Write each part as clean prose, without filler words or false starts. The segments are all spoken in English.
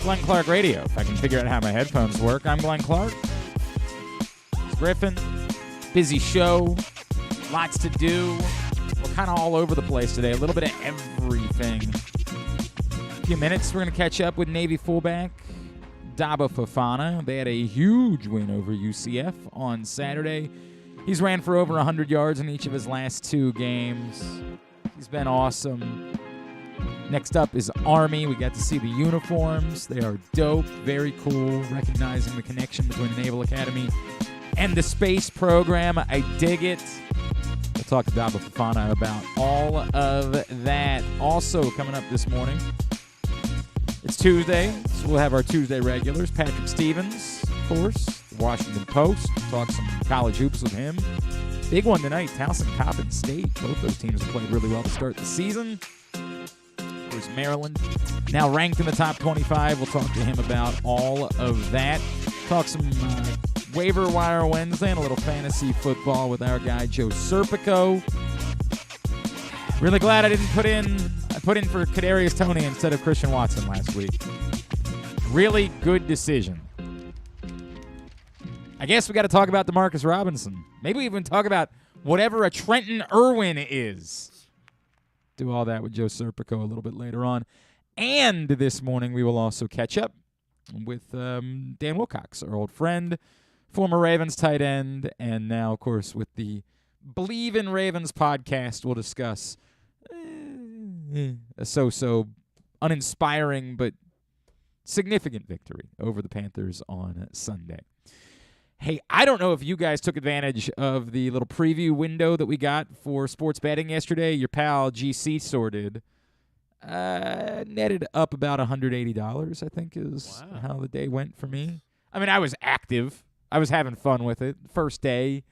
Glenn Clark Radio. If I can figure out how my headphones work, I'm Glenn Clark. It's Griffin. Busy show. Lots to do. We're kind of all over the place today. A little bit of everything. A few minutes, we're going to catch up with Navy fullback Daba Fofana. They had a huge win over UCF on Saturday. He's ran for over 100 yards in each of his last 2 games. He's been awesome. Next up is Army. We got to see the uniforms. They are dope, very cool, recognizing the connection between the Naval Academy and the space program. I dig it. We'll talk to Daba Fofana about all of that. Also coming up this morning, it's Tuesday, so we'll have our Tuesday regulars. Patrick Stevens, of course, the Washington Post. Talk some college hoops with him. Big one tonight, Towson Coppin State. Both those teams have played really well to start the season. There's Maryland, now ranked in the top 25. We'll talk to him about all of that. Talk some Waiver-Wire Wednesday and a little fantasy football with our guy Joe Serpico. Really glad I put in for Kadarius Toney instead of Christian Watson last week. Really good decision. I guess we got to talk about DeMarcus Robinson. Maybe even talk about whatever a Trenton Irwin is. Do all that with Joe Serpico a little bit later on. And this morning we will also catch up with Dan Wilcox, our old friend, former Ravens tight end, and now, of course, with the Believe in Ravens podcast, we'll discuss a so-so uninspiring but significant victory over the Panthers on Sunday. Hey, I don't know if you guys took advantage of the little preview window that we got for sports betting yesterday. Your pal GC sorted. Netted up about $180, I think, is how the day went for me. I mean, I was active. I was having fun with it. First day.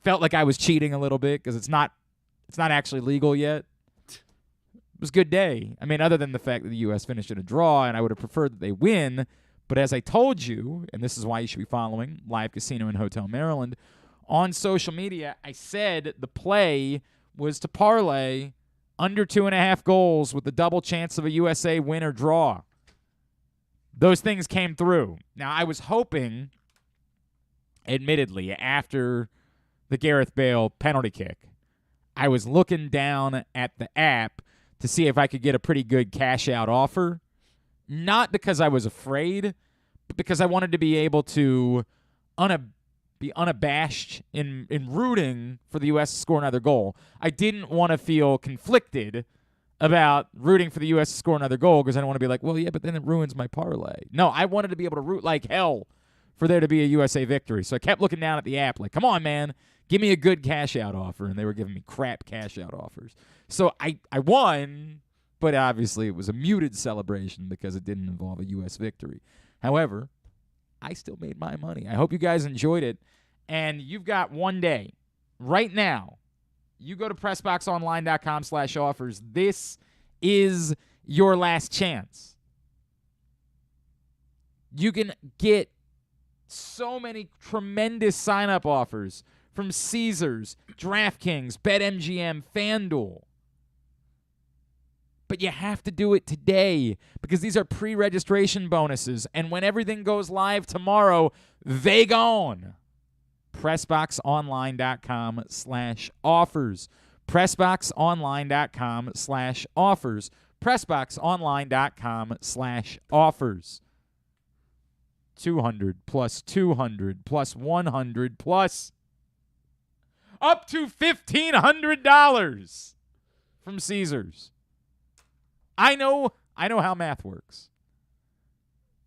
Felt like I was cheating a little bit because it's not actually legal yet. It was a good day. I mean, other than the fact that the U.S. finished in a draw, and I would have preferred that they win. But as I told you, and this is why you should be following Live Casino and Hotel Maryland, on social media, I said the play was to parlay under 2.5 goals with the double chance of a USA win or draw. Those things came through. Now, I was hoping, admittedly, after the Gareth Bale penalty kick, I was looking down at the app to see if I could get a pretty good cash-out offer. Not because I was afraid, but because I wanted to be able to be unabashed in rooting for the U.S. to score another goal. I didn't want to feel conflicted about rooting for the U.S. to score another goal because I don't want to be like, well, yeah, but then it ruins my parlay. No, I wanted to be able to root like hell for there to be a USA victory. So I kept looking down at the app like, come on, man, give me a good cash-out offer. And they were giving me crap cash-out offers. So I won. But obviously it was a muted celebration because it didn't involve a U.S. victory. However, I still made my money. I hope you guys enjoyed it. And you've got one day. Right now, you go to PressBoxOnline.com/offers. This is your last chance. You can get so many tremendous sign-up offers from Caesars, DraftKings, BetMGM, FanDuel. But you have to do it today because these are pre-registration bonuses. And when everything goes live tomorrow, they gone. PressBoxOnline.com/offers. PressBoxOnline.com/offers. PressBoxOnline.com/offers. 200 plus 200 plus 100 plus up to $1,500 from Caesars. I know how math works.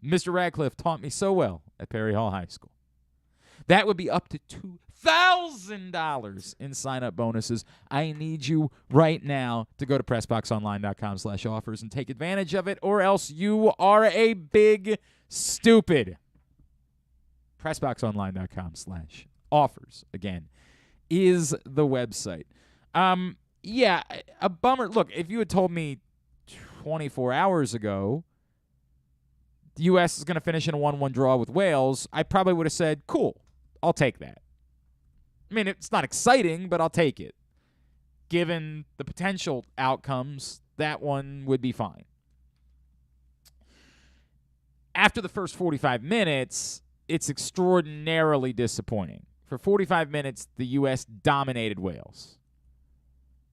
Mr. Radcliffe taught me so well at Perry Hall High School. That would be up to $2,000 in sign-up bonuses. I need you right now to go to PressBoxOnline.com/offers and take advantage of it, or else you are a big stupid. PressBoxOnline.com/offers, again, is the website. Yeah, a bummer. Look, if you had told me 24 hours ago the U.S. is going to finish in a 1-1 draw with Wales, I probably would have said, cool, I'll take that. I mean, it's not exciting, but I'll take it. Given the potential outcomes, that one would be fine. after the first 45 minutes, it's extraordinarily disappointing. For 45 minutes, the U.S. dominated Wales.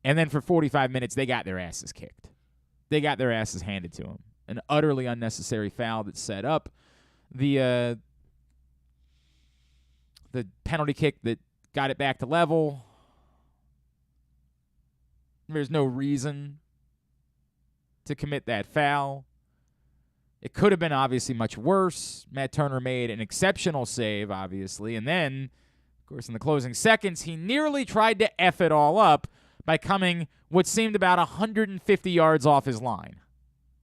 And then for 45 minutes, they got their asses kicked. They got their asses handed to them. An utterly unnecessary foul that set up the penalty kick that got it back to level. There's no reason to commit that foul. It could have been obviously much worse. Matt Turner made an exceptional save, obviously. And then, of course, in the closing seconds, he nearly tried to F it all up by coming what seemed about 150 yards off his line.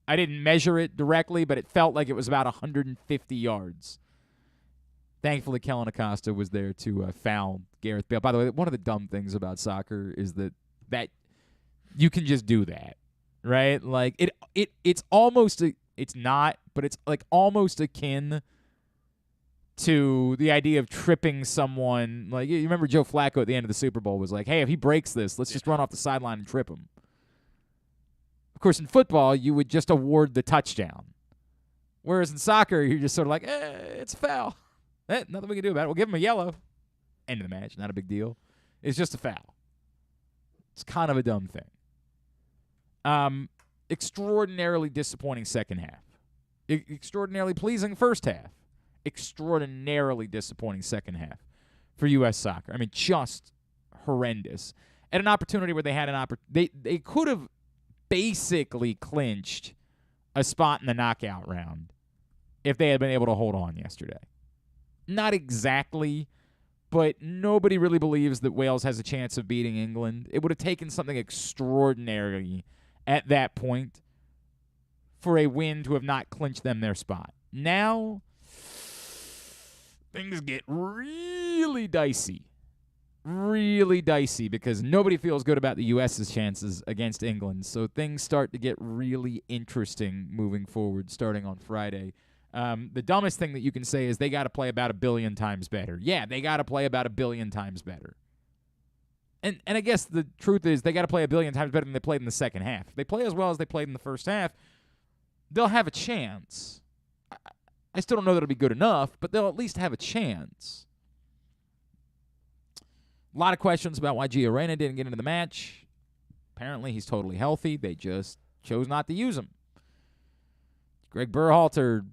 I didn't measure it directly, but it felt like it was about 150 yards. Thankfully, Kellen Acosta was there to foul Gareth Bale. By the way, one of the dumb things about soccer is that you can just do that, right? Like it's almost it's not, but it's like almost akin to the idea of tripping someone. Like, you remember Joe Flacco at the end of the Super Bowl was like, hey, if he breaks this, let's just run off the sideline and trip him. Of course, in football, you would just award the touchdown. Whereas in soccer, you're just sort of like, it's a foul. Nothing we can do about it. We'll give him a yellow. End of the match. Not a big deal. It's just a foul. It's kind of a dumb thing. Extraordinarily disappointing second half. Extraordinarily pleasing first half. Extraordinarily disappointing second half for U.S. soccer. I mean, just horrendous. At an opportunity where they had they could have basically clinched a spot in the knockout round if they had been able to hold on yesterday. Not exactly, but nobody really believes that Wales has a chance of beating England. It would have taken something extraordinary at that point for a win to have not clinched them their spot. Now, things get really dicey. Really dicey because nobody feels good about the U.S.'s chances against England. So things start to get really interesting moving forward starting on Friday. The dumbest thing that you can say is they got to play about 1 billion times better. Yeah, they got to play about 1 billion times better. And I guess the truth is they got to play 1 billion times better than they played in the second half. If they play as well as they played in the first half, they'll have a chance. I still don't know that it'll be good enough, but they'll at least have a chance. A lot of questions about why Gio Reyna didn't get into the match. Apparently, he's totally healthy. They just chose not to use him. Greg Berhalter,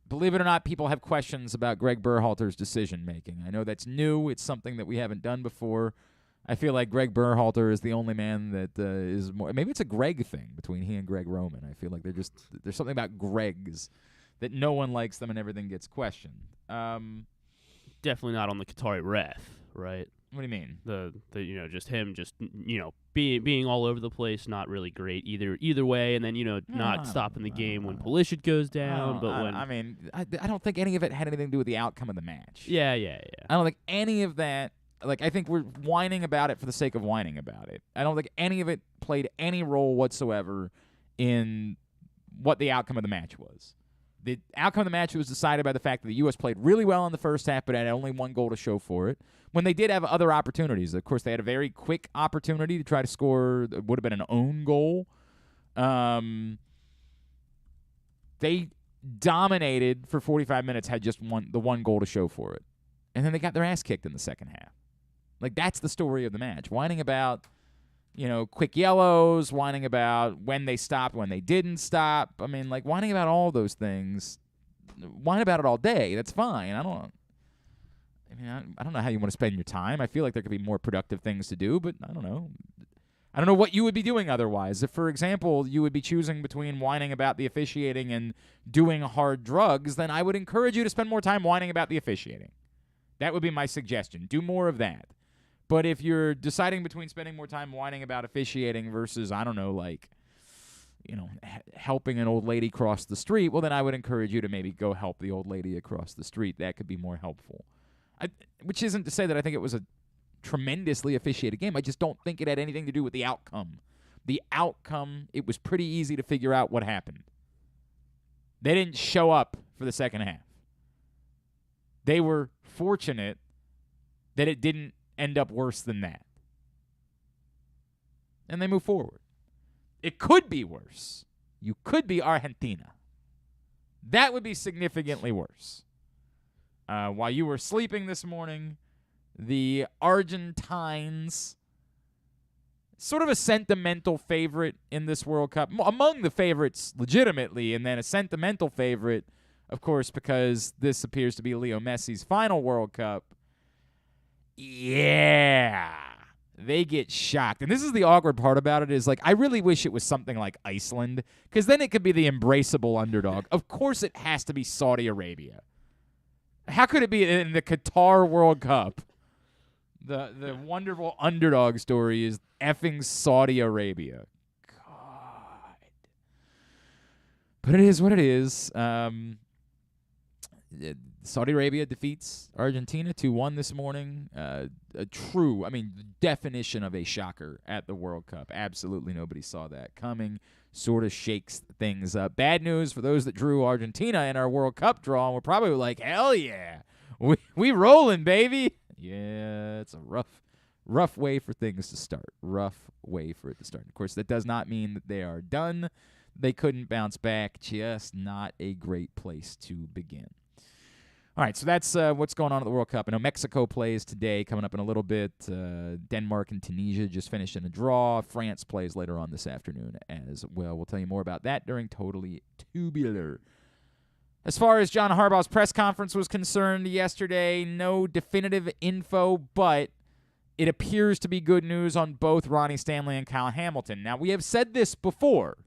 believe it or not, people have questions about Greg Berhalter's decision-making. I know that's new. It's something that we haven't done before. I feel like Greg Berhalter is the only man that is more. Maybe it's a Greg thing between he and Greg Roman. I feel like there's something about Gregs that no one likes them and everything gets questioned. Definitely not on the Qatari ref, right? What do you mean? The just him being all over the place, not really great either way, and then not stopping the game when Pulisic goes down. I don't think any of it had anything to do with the outcome of the match. Yeah. I don't think any of that. Like, I think we're whining about it for the sake of whining about it. I don't think any of it played any role whatsoever in what the outcome of the match was. The outcome of the match was decided by the fact that the U.S. played really well in the first half, but had only one goal to show for it. When they did have other opportunities, of course, they had a very quick opportunity to try to score. It would have been an own goal. They dominated for 45 minutes, had just the one goal to show for it. And then they got their ass kicked in the second half. Like, that's the story of the match. Whining about, quick yellows, whining about when they stopped, when they didn't stop. I mean, like, whining about all those things. Whine about it all day. That's fine. I don't know how you want to spend your time. I feel like there could be more productive things to do, but I don't know. I don't know what you would be doing otherwise. If, for example, you would be choosing between whining about the officiating and doing hard drugs, then I would encourage you to spend more time whining about the officiating. That would be my suggestion. Do more of that. But if you're deciding between spending more time whining about officiating versus, helping an old lady cross the street, well, then I would encourage you to maybe go help the old lady across the street. That could be more helpful. Which isn't to say that I think it was a tremendously officiated game. I just don't think it had anything to do with the outcome. The outcome, it was pretty easy to figure out what happened. They didn't show up for the second half. They were fortunate that it didn't end up worse than that. And they move forward. It could be worse. You could be Argentina. That would be significantly worse. While you were sleeping this morning, the Argentines, sort of a sentimental favorite in this World Cup, among the favorites legitimately, and then a sentimental favorite, of course, because this appears to be Leo Messi's final World Cup. Yeah, they get shocked. And this is the awkward part about it is, like, I really wish it was something like Iceland, because then it could be the embraceable underdog. Of course it has to be Saudi Arabia. How could it be in the Qatar World Cup? The wonderful underdog story is effing Saudi Arabia. God. But it is what it is. Saudi Arabia defeats Argentina 2-1 this morning. A true, definition of a shocker at the World Cup. Absolutely nobody saw that coming. Sort of shakes things up. Bad news for those that drew Argentina in our World Cup draw, and we're probably like, hell yeah. We rolling, baby. Yeah, it's a rough way for things to start. Rough way for it to start. Of course, that does not mean that they are done. They couldn't bounce back. Just not a great place to begin. All right, so that's what's going on at the World Cup. I know Mexico plays today, coming up in a little bit. Denmark and Tunisia just finished in a draw. France plays later on this afternoon as well. We'll tell you more about that during Totally Tubular. As far as John Harbaugh's press conference was concerned yesterday, no definitive info, but it appears to be good news on both Ronnie Stanley and Kyle Hamilton. Now, we have said this before.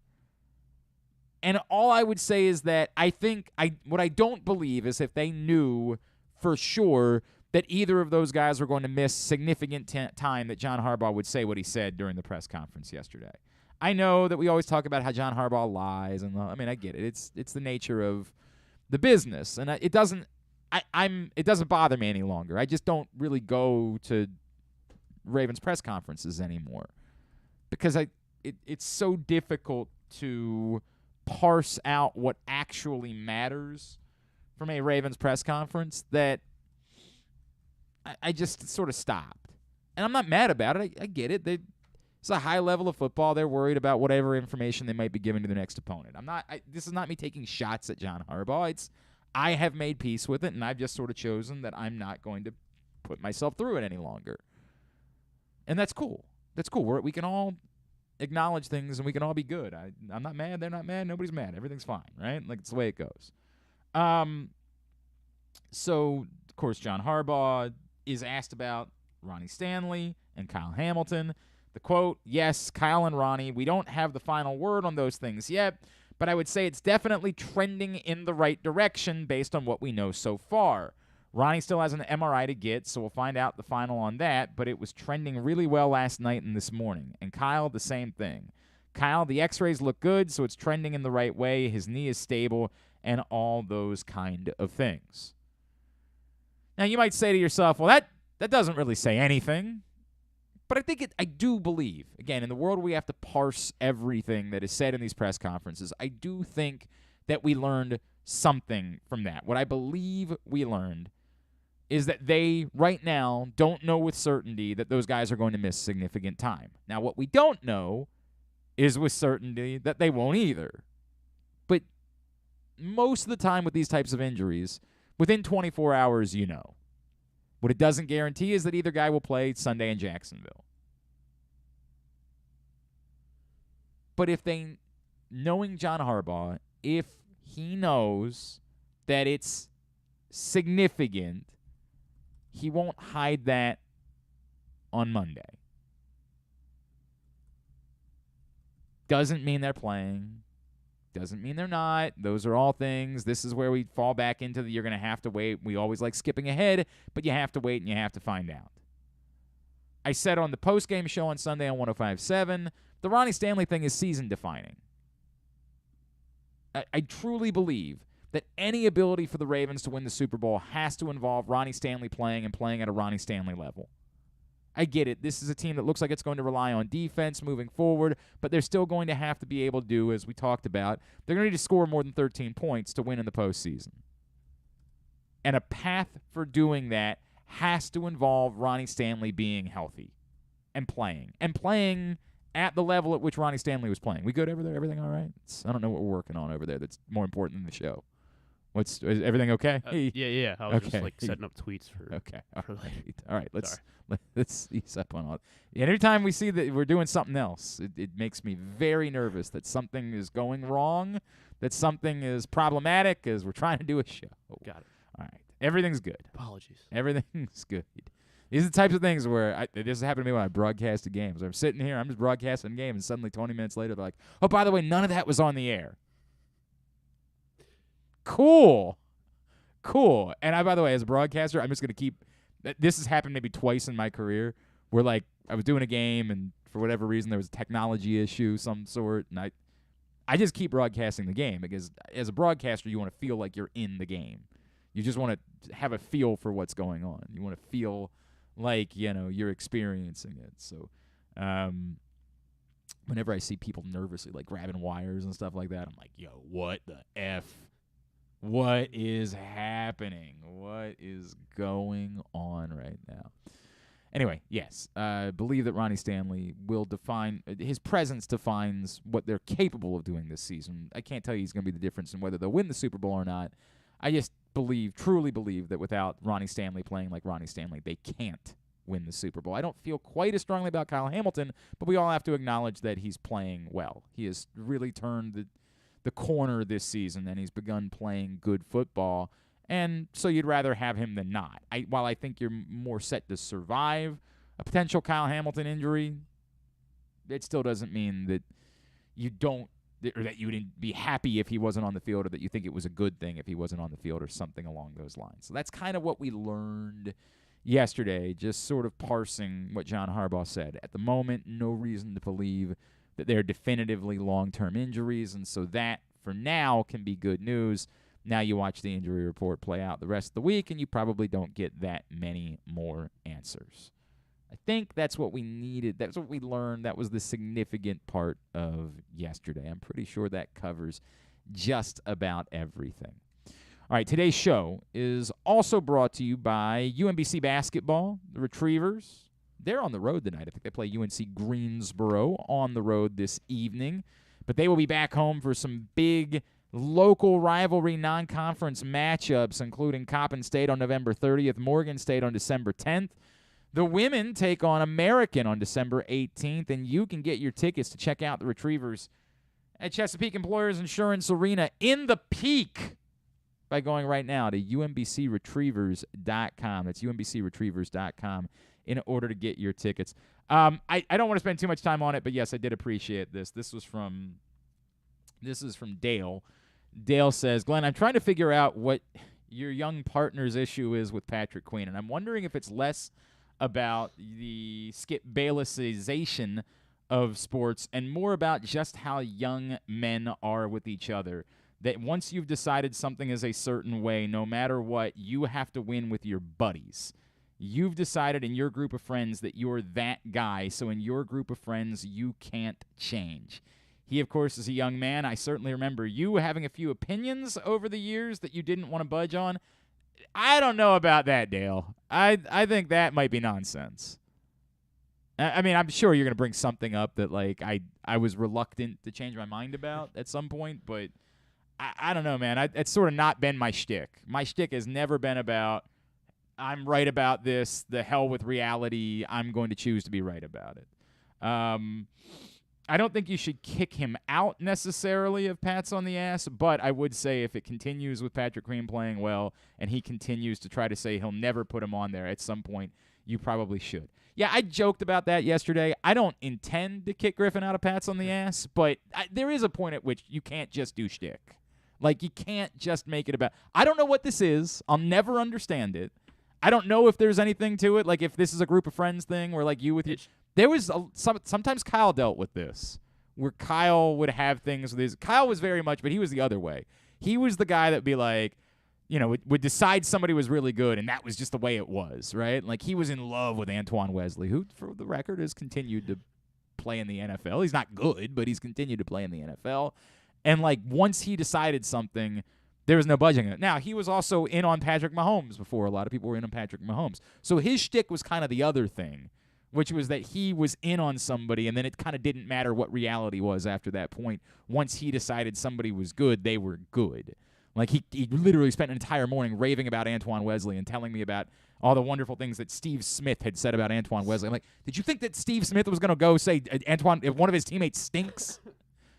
And all I would say is that what I don't believe is if they knew for sure that either of those guys were going to miss significant time that John Harbaugh would say what he said during the press conference yesterday. I know that we always talk about how John Harbaugh lies, and I get it. It's the nature of the business, and it doesn't bother me any longer. I just don't really go to Ravens press conferences anymore because it's so difficult to parse out what actually matters from a Ravens press conference that I just sort of stopped. And I'm not mad about it. I get it. It's a high level of football. They're worried about whatever information they might be giving to the next opponent. This is not me taking shots at John Harbaugh. I have made peace with it, and I've just sort of chosen that I'm not going to put myself through it any longer. And that's cool. That's cool. We can all acknowledge things, and we can all be good. I'm not mad. They're not mad. Nobody's mad. Everything's fine, right? Like, it's the way it goes. So, of course, John Harbaugh is asked about Ronnie Stanley and Kyle Hamilton. The quote, yes, Kyle and Ronnie, we don't have the final word on those things yet, but I would say it's definitely trending in the right direction based on what we know so far. Ronnie still has an MRI to get, so we'll find out the final on that, but it was trending really well last night and this morning. And Kyle, the same thing. Kyle, the x-rays look good, so it's trending in the right way. His knee is stable, and all those kind of things. Now, you might say to yourself, well, that doesn't really say anything. But I do believe, again, in the world where we have to parse everything that is said in these press conferences, I do think that we learned something from that. What I believe we learned is that they, right now, don't know with certainty that those guys are going to miss significant time. Now, what we don't know is with certainty that they won't either. But most of the time with these types of injuries, within 24 hours, you know. What it doesn't guarantee is that either guy will play Sunday in Jacksonville. But knowing John Harbaugh, if he knows that it's significant, he won't hide that on Monday. Doesn't mean they're playing. Doesn't mean they're not. Those are all things. This is where we fall back into you're going to have to wait. We always like skipping ahead, but you have to wait and you have to find out. I said on the postgame show on Sunday on 105.7, the Ronnie Stanley thing is season-defining. I truly believe that any ability for the Ravens to win the Super Bowl has to involve Ronnie Stanley playing and playing at a Ronnie Stanley level. I get it. This is a team that looks like it's going to rely on defense moving forward, but they're still going to have to be able to do, as we talked about, they're going to need to score more than 13 points to win in the postseason. And a path for doing that has to involve Ronnie Stanley being healthy and playing at the level at which Ronnie Stanley was playing. We good over there? Everything all right? I don't know what we're working on over there that's more important than the show. Is everything okay? Yeah. I was Okay. just like setting up tweets for. Okay. for later. All right. Let's ease up on all. And every time we see that we're doing something else, it makes me very nervous that something is going wrong, that something is problematic as we're trying to do a show. Got it. All right. Everything's good. Apologies. Everything's good. These are the types of things where this happened to me when I broadcasted games. I'm sitting here, I'm just broadcasting a game, and suddenly 20 minutes later, they're like, oh, by the way, none of that was on the air. Cool. And by the way, as a broadcaster, I'm just going to keep – this has happened maybe twice in my career where, like, I was doing a game, and for whatever reason there was a technology issue some sort, and I just keep broadcasting the game because as a broadcaster, you want to feel like you're in the game. You just want to have a feel for what's going on. You want to feel – like, you're experiencing it. So whenever I see people nervously, like, grabbing wires and stuff like that, I'm like, yo, what the F? What is happening? What is going on right now? Anyway, yes, I believe that Ronnie Stanley will define – his presence defines what they're capable of doing this season. I can't tell you he's going to be the difference in whether they'll win the Super Bowl or not. I just truly believe that without Ronnie Stanley playing like Ronnie Stanley, they can't win the Super Bowl. I don't feel quite as strongly about Kyle Hamilton, but we all have to acknowledge that he's playing well. He has really turned the corner this season, and he's begun playing good football, and so you'd rather have him than not. While I think you're more set to survive a potential Kyle Hamilton injury, it still doesn't mean that you don't or that you wouldn't be happy if he wasn't on the field, or that you think it was a good thing if he wasn't on the field, or something along those lines. So that's kind of what we learned yesterday, just sort of parsing what John Harbaugh said. At the moment, no reason to believe that they're definitively long-term injuries, and so that, for now, can be good news. Now you watch the injury report play out the rest of the week, and you probably don't get that many more answers. I think that's what we needed. That's what we learned. That was the significant part of yesterday. I'm pretty sure that covers just about everything. All right, today's show is also brought to you by UMBC Basketball, the Retrievers. They're on the road tonight. I think they play UNC Greensboro on the road this evening. But they will be back home for some big local rivalry non-conference matchups, including Coppin State on November 30th, Morgan State on December 10th. The women take on American on December 18th, and you can get your tickets to check out the Retrievers at Chesapeake Employers Insurance Arena in the Peak by going right now to umbcretrievers.com. That's umbcretrievers.com in order to get your tickets. I don't want to spend too much time on it, but yes, I did appreciate this. This is from Dale. Dale says, Glenn, I'm trying to figure out what your young partner's issue is with Patrick Queen, and I'm wondering if it's less about the Skip Baylessization of sports and more about just how young men are with each other. That once you've decided something is a certain way, no matter what, you have to win with your buddies. You've decided in your group of friends that you're that guy, so in your group of friends, you can't change. He, of course, is a young man. I certainly remember you having a few opinions over the years that you didn't want to budge on. I don't know about that, Dale. I think that might be nonsense. I mean, I'm sure you're going to bring something up that, like, I was reluctant to change my mind about at some point, but I don't know, man. It's sort of not been my shtick. My shtick has never been about, I'm right about this, the hell with reality, I'm going to choose to be right about it. I don't think you should kick him out necessarily of pats on the ass, but I would say if it continues with Patrick Queen playing well and he continues to try to say he'll never put him on there, at some point you probably should. Yeah, I joked about that yesterday. I don't intend to kick Griffin out of pats on the ass, but there is a point at which you can't just do shtick. Like, you can't just make it about, I don't know what this is. I'll never understand it. I don't know if there's anything to it, like if this is a group of friends thing where, like, you with your... There was sometimes Kyle dealt with this, where Kyle would have things with his. Kyle was very much, but he was the other way. He was the guy that would be like, would decide somebody was really good, and that was just the way it was, right? Like, he was in love with Antoine Wesley, who, for the record, has continued to play in the NFL. He's not good, but he's continued to play in the NFL. And, like, once he decided something, there was no budging it. Now, he was also in on Patrick Mahomes before. A lot of people were in on Patrick Mahomes. So his shtick was kind of the other thing, which was that he was in on somebody, and then it kind of didn't matter what reality was after that point. Once he decided somebody was good, they were good. Like, he literally spent an entire morning raving about Antoine Wesley and telling me about all the wonderful things that Steve Smith had said about Antoine Wesley. I'm like, did you think that Steve Smith was going to go say Antoine, if one of his teammates stinks? Do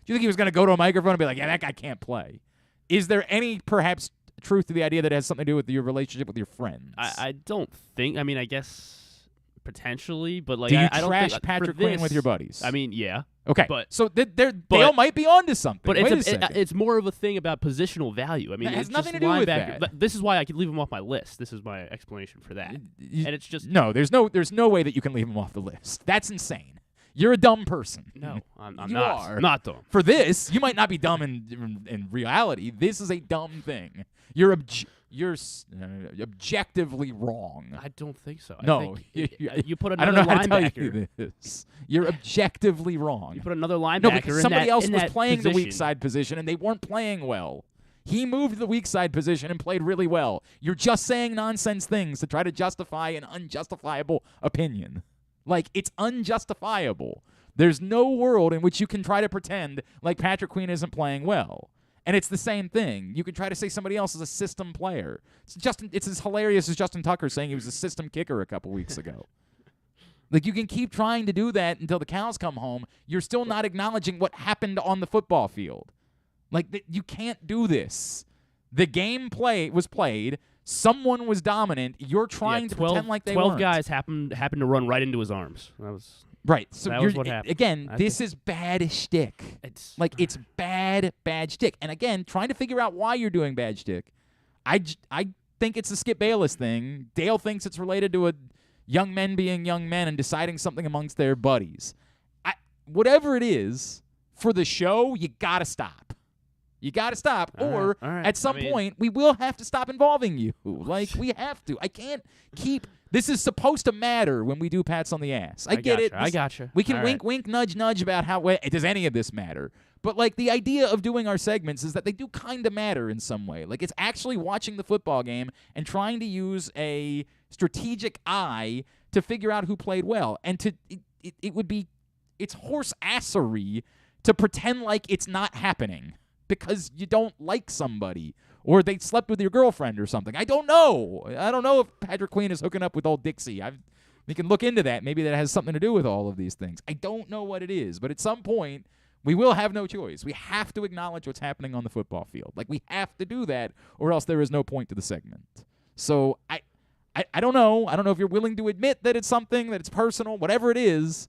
you think he was going to go to a microphone and be like, yeah, that guy can't play? Is there any, perhaps, truth to the idea that it has something to do with your relationship with your friends? I don't think. I mean, I guess potentially, but like, do you I don't trash think, Patrick Queen with your buddies? I mean, yeah. Okay, but so Dale might be onto something. But Wait it's more of a thing about positional value. I mean, it has it's nothing just to do with linebacker. that. This is why I could leave him off my list. This is my explanation for that. And it's just no. There's no way that you can leave him off the list. That's insane. You're a dumb person. No, I'm you not. Are. I'm not dumb. For this, you might not be dumb in reality. This is a dumb thing. You're objectively wrong. I don't think so. No, I think you put I don't another know how to tell linebacker. you this. You're objectively wrong. You put another linebacker. No, because somebody else in was that playing position. the weak side position, and they weren't playing well. He moved the weak side position and played really well. You're just saying nonsense things to try to justify an unjustifiable opinion. Like, it's unjustifiable. There's no world in which you can try to pretend like Patrick Queen isn't playing well. And it's the same thing. You can try to say somebody else is a system player. It's as hilarious as Justin Tucker saying he was a system kicker a couple weeks ago. Like, you can keep trying to do that until the cows come home. You're still not acknowledging what happened on the football field. Like, you can't do this. The game was played. Someone was dominant. You're trying to pretend like they 12 weren't. guys happened to run right into his arms. That was right. So that was what happened. Again, this is bad shtick. It's bad shtick. And again, trying to figure out why you're doing bad shtick. I think it's a Skip Bayless thing. Dale thinks it's related to young men being young men and deciding something amongst their buddies. Whatever it is, for the show, you got to stop. You got to stop. Or all right. at some point, we will have to stop involving you. Like, we have to. I can't keep. This is supposed to matter when we do pats on the ass. I get it. I gotcha. We can All wink, wink, nudge, nudge about how does any of this matter. But, like, the idea of doing our segments is that they do kind of matter in some way. Like, it's actually watching the football game and trying to use a strategic eye to figure out who played well. And it's horse assery to pretend like it's not happening because you don't like somebody or they slept with your girlfriend or something. I don't know. I don't know if Patrick Queen is hooking up with old Dixie. We can look into that. Maybe that has something to do with all of these things. I don't know what it is, but at some point, we will have no choice. We have to acknowledge what's happening on the football field. Like, we have to do that, or else there is no point to the segment. So I don't know. I don't know if you're willing to admit that it's something, that it's personal, whatever it is,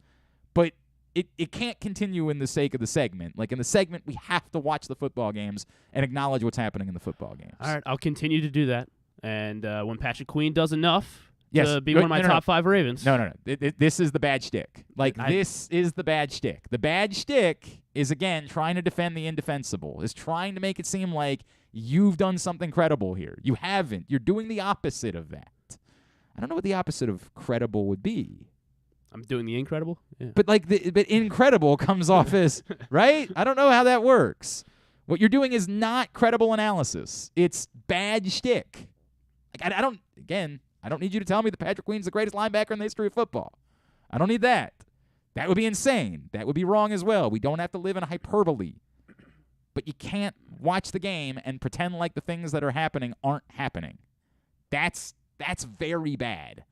but it can't continue in the sake of the segment. Like, in the segment, we have to watch the football games and acknowledge what's happening in the football games. All right, I'll continue to do that. And when Patrick Queen does enough to be one of my top 5 Ravens. No. This is the bad shtick. This is the bad shtick. The bad shtick is, again, trying to defend the indefensible, is trying to make it seem like you've done something credible here. You haven't. You're doing the opposite of that. I don't know what the opposite of credible would be. I'm doing the incredible? Yeah. But but incredible comes off as, right? I don't know how that works. What you're doing is not credible analysis. It's bad shtick. Like, I don't need you to tell me that Patrick Queen's the greatest linebacker in the history of football. I don't need that. That would be insane. That would be wrong as well. We don't have to live in hyperbole. But you can't watch the game and pretend like the things that are happening aren't happening. That's very bad.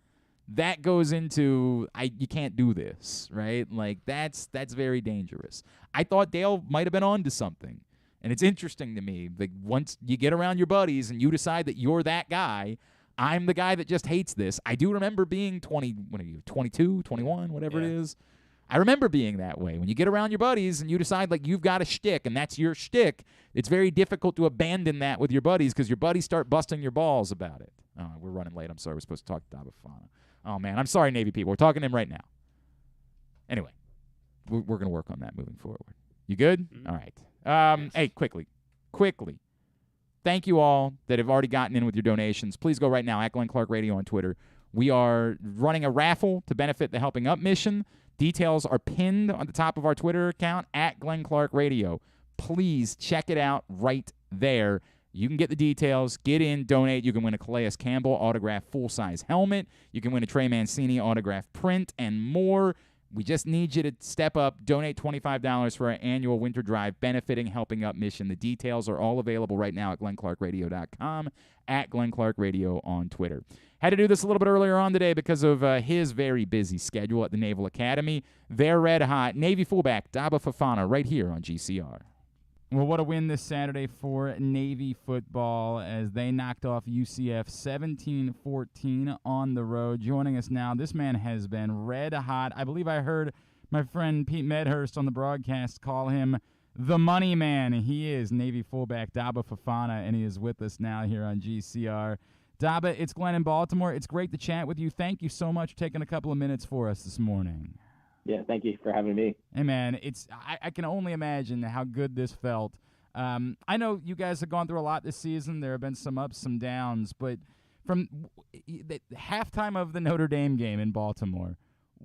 That goes into you can't do this, right? Like, that's very dangerous. I thought Dale might have been onto something. And it's interesting to me that once you get around your buddies and you decide that you're that guy, I'm the guy that just hates this. I do remember being 22, 21, whatever it is. I remember being that way. When you get around your buddies and you decide, like, you've got a shtick and that's your shtick, it's very difficult to abandon that with your buddies because your buddies start busting your balls about it. Oh, we're running late. I'm sorry. We're supposed to talk to Daba Fofana. Oh, man. I'm sorry, Navy people. We're talking to him right now. Anyway, we're going to work on that moving forward. You good? Mm-hmm. All right. Hey, quickly. Thank you all that have already gotten in with your donations. Please go right now at Glenn Clark Radio on Twitter. We are running a raffle to benefit the Helping Up mission. Details are pinned on the top of our Twitter account at Glenn Clark Radio. Please check it out right there. You can get the details, get in, donate. You can win a Calais Campbell autographed full-size helmet. You can win a Trey Mancini autographed print and more. We just need you to step up, donate $25 for our annual winter drive benefiting Helping Up Mission. The details are all available right now at glennclarkradio.com, at Glenn Clark Radio on Twitter. Had to do this a little bit earlier on today because of his very busy schedule at the Naval Academy. They're red hot. Navy fullback Daba Fofana right here on GCR. Well, what a win this Saturday for Navy football as they knocked off UCF 17-14 on the road. Joining us now, this man has been red hot. I believe I heard my friend Pete Medhurst on the broadcast call him the money man. He is Navy fullback Daba Fofana, and he is with us now here on GCR. Daba, it's Glenn in Baltimore. It's great to chat with you. Thank you so much for taking a couple of minutes for us this morning. Yeah, thank you for having me. Hey, man, I can only imagine how good this felt. I know you guys have gone through a lot this season. There have been some ups, some downs, but from the halftime of the Notre Dame game in Baltimore,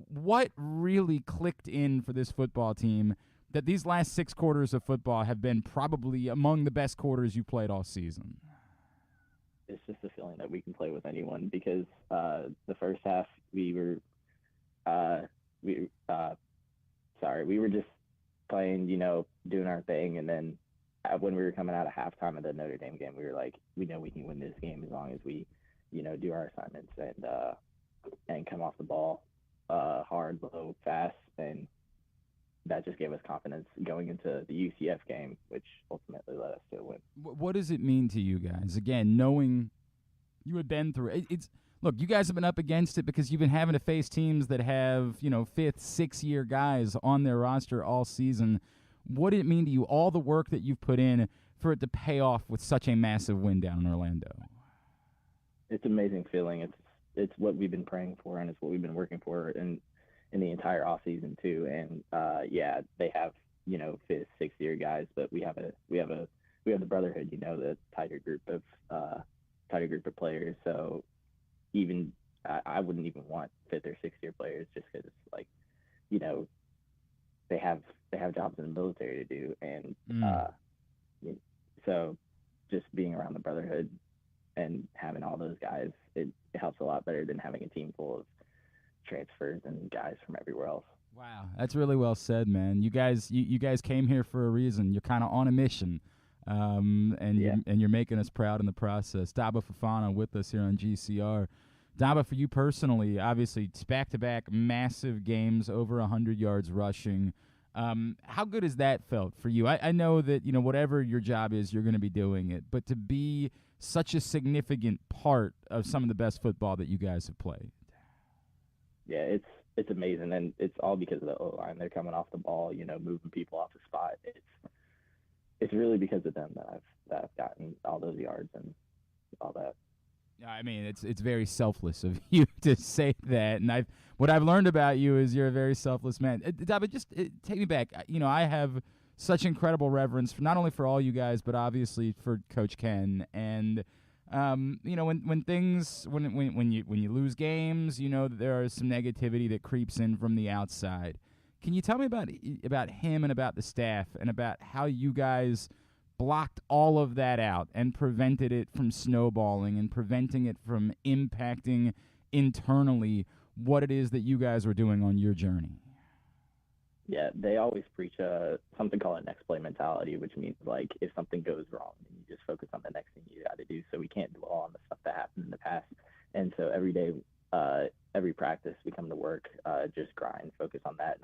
what really clicked in for this football team that these last 6 quarters of football have been probably among the best quarters you played all season? It's just a feeling that we can play with anyone because the first half we were just playing, doing our thing. And then when we were coming out of halftime of the Notre Dame game, we were like, we know we can win this game as long as we, do our assignments and come off the ball hard, low, fast. And that just gave us confidence going into the UCF game, which ultimately led us to a win. What does it mean to you guys? Again, knowing you had been through it. Look, you guys have been up against it because you've been having to face teams that have, 5th, 6th-year guys on their roster all season. What did it mean to you, all the work that you've put in for it to pay off with such a massive win down in Orlando? It's an amazing feeling. It's what we've been praying for, and it's what we've been working for in the entire offseason too. And they have 5th, 6th-year guys, but we have the brotherhood, the tighter group of players. So even I wouldn't even want 5th or 6th-year players just because they have jobs in the military to do, and so just being around the brotherhood and having all those guys, it helps a lot better than having a team full of transfers and guys from everywhere else. Wow, that's really well said, man. You guys came here for a reason. You're kind of on a mission. You're making us proud in the process. Daba Fofana with us here on GCR. Daba, for you personally, obviously it's back-to-back massive games, over 100 yards rushing. How good has that felt for you? I know that whatever your job is, you're going to be doing it, but to be such a significant part of some of the best football that you guys have played. Yeah, it's amazing, and it's all because of the O-line. They're coming off the ball, moving people off the spot. It's really because of them that I've gotten all those yards and all that. I mean, it's very selfless of you to say that, and what I've learned about you is you're a very selfless man. Daba, just take me back. I have such incredible reverence for not only for all you guys, but obviously for Coach Ken. And when you lose games, that there is some negativity that creeps in from the outside. Can you tell me about him and about the staff and about how you guys blocked all of that out and prevented it from snowballing and preventing it from impacting internally what it is that you guys were doing on your journey? Yeah, they always preach something called a next play mentality, which means like if something goes wrong, then you just focus on the next thing you got to do. So we can't dwell on the stuff that happened in the past. And so every day, every practice, we come to work, just grind, focus on that,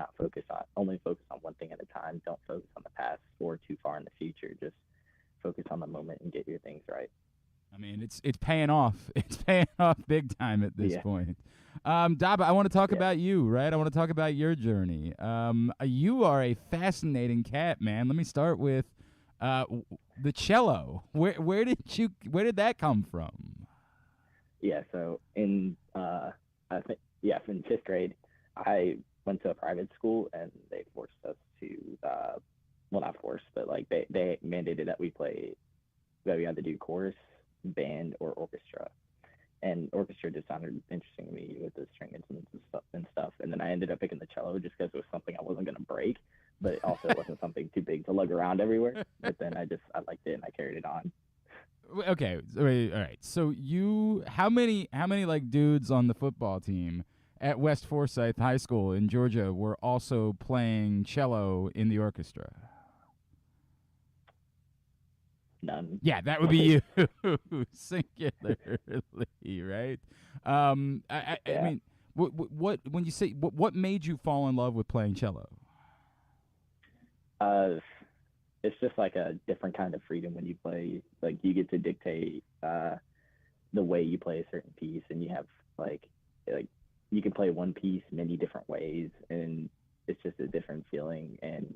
only focus on one thing at a time. Don't focus on the past or too far in the future. Just focus on the moment and get your things right. I mean, it's paying off. It's paying off big time at this point. Daba, I want to talk about you, right? I want to talk about your journey. You are a fascinating cat, man. Let me start with the cello. Where did that come from? Yeah, so in in 5th grade, I went to a private school and they forced us to well, not forced, but like they mandated that we had to do chorus, band, or orchestra. And orchestra just sounded interesting to me with the string instruments and stuff. And then I ended up picking the cello just because it was something I wasn't going to break, but it also wasn't something too big to lug around everywhere. But then I liked it and I carried it on. Okay, all right. So how many like dudes on the football team at West Forsyth High School in Georgia were also playing cello in the orchestra? None. Yeah, that would be you singularly, right? I Yeah. mean, what when you say what made you fall in love with playing cello? It's just like a different kind of freedom when you play. Like you get to dictate the way you play a certain piece, and you have like you can play one piece many different ways, and it's just a different feeling. And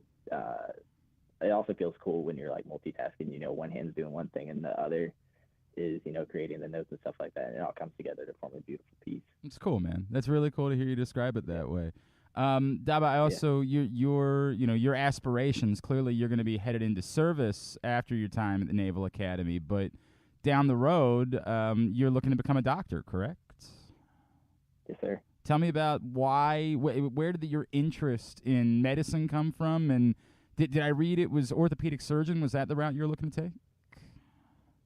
it also feels cool when you're like multitasking. You know, one hand's doing one thing, and the other is creating the notes and stuff like that, and it all comes together to form a beautiful piece. It's cool, man. That's really cool to hear you describe it that way. Daba, I also your aspirations. Clearly, you're going to be headed into service after your time at the Naval Academy, but down the road, you're looking to become a doctor, correct? Yes, sir. Tell me about why. Where did your interest in medicine come from? And did I read it was orthopedic surgeon? Was that the route you're looking to take?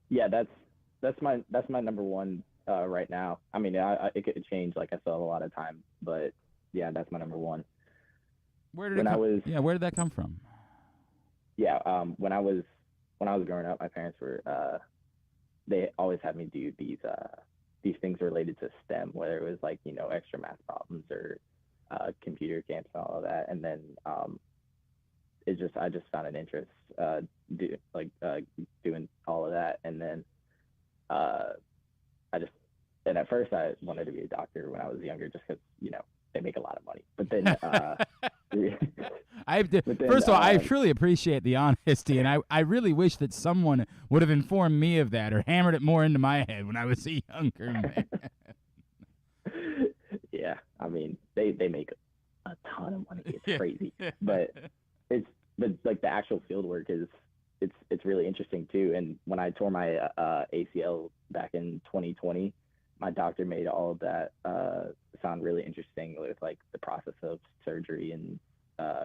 Yeah, that's my number one right now. I mean, it could change. Like I still have a lot of time, but yeah, that's my number one. Where did where did that come from? Yeah, when I was growing up, my parents were they always had me do these things related to STEM, whether it was like extra math problems or computer camps and all of that, and then I just found an interest doing all of that, and then and at first I wanted to be a doctor when I was younger, just because they make a lot of money. But then first of all, I truly appreciate the honesty, and I really wish that someone would have informed me of that or hammered it more into my head when I was a younger man. Yeah, I mean they make a ton of money. It's crazy, but like the actual field work it's really interesting too. And when I tore my ACL back in 2020, my doctor made all of that sound really interesting with like the process of surgery and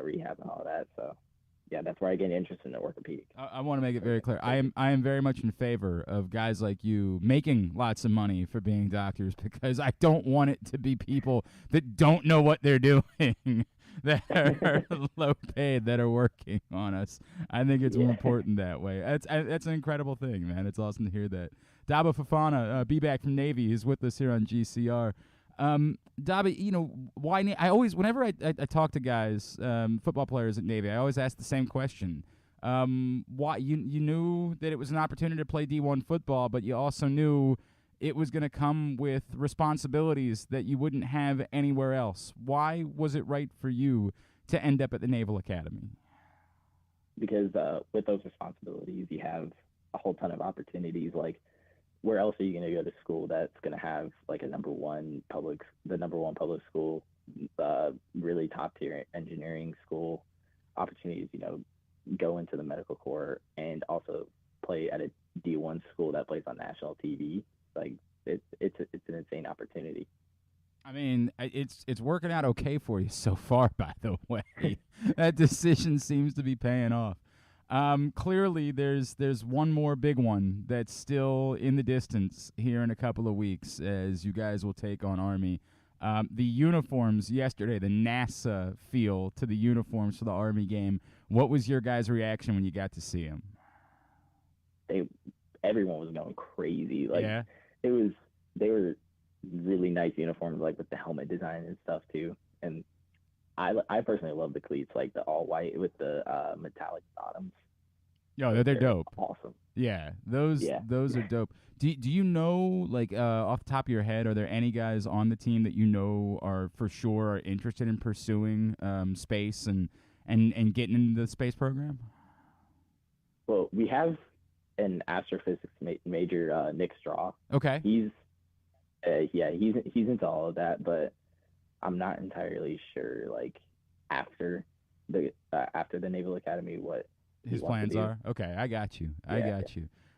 rehab and all of that. So yeah, that's where I get interested in the orthopedic. I want to make it very clear. I am very much in favor of guys like you making lots of money for being doctors, because I don't want it to be people that don't know what they're doing that are low paid that are working on us. I think it's more important that way. That's an incredible thing, man. It's awesome to hear that. Daba Fofana, be back from Navy, is with us here on GCR. Daba, why? I always, whenever I talk to guys, football players at Navy, I always ask the same question. Why you knew that it was an opportunity to play D1 football, but you also knew it was going to come with responsibilities that you wouldn't have anywhere else. Why was it right for you to end up at the Naval Academy? Because with those responsibilities, you have a whole ton of opportunities. Like, where else are you going to go to school that's going to have like the number one public school, really top tier engineering school opportunities? Go into the medical corps and also play at a D1 school that plays on national TV. Like it's an insane opportunity. I mean, it's working out okay for you so far, by the way. That decision seems to be paying off. Clearly, there's one more big one that's still in the distance here in a couple of weeks, as you guys will take on Army. The uniforms yesterday, the NASA feel to the uniforms for the Army game. What was your guys' reaction when you got to see them? Everyone was going crazy. Like, yeah. They were really nice uniforms, like with the helmet design and stuff too. And I personally love the cleats, like the all white with the metallic bottoms. Yo, they're dope. Awesome. Yeah, those are dope. Do you know, like, off the top of your head, are there any guys on the team that you know are for sure are interested in pursuing space and getting into the space program? Well, we have an astrophysics major, Nick Straw. Okay. He's into all of that, but I'm not entirely sure, like, after the Naval Academy, what his plans are. Okay, I got you.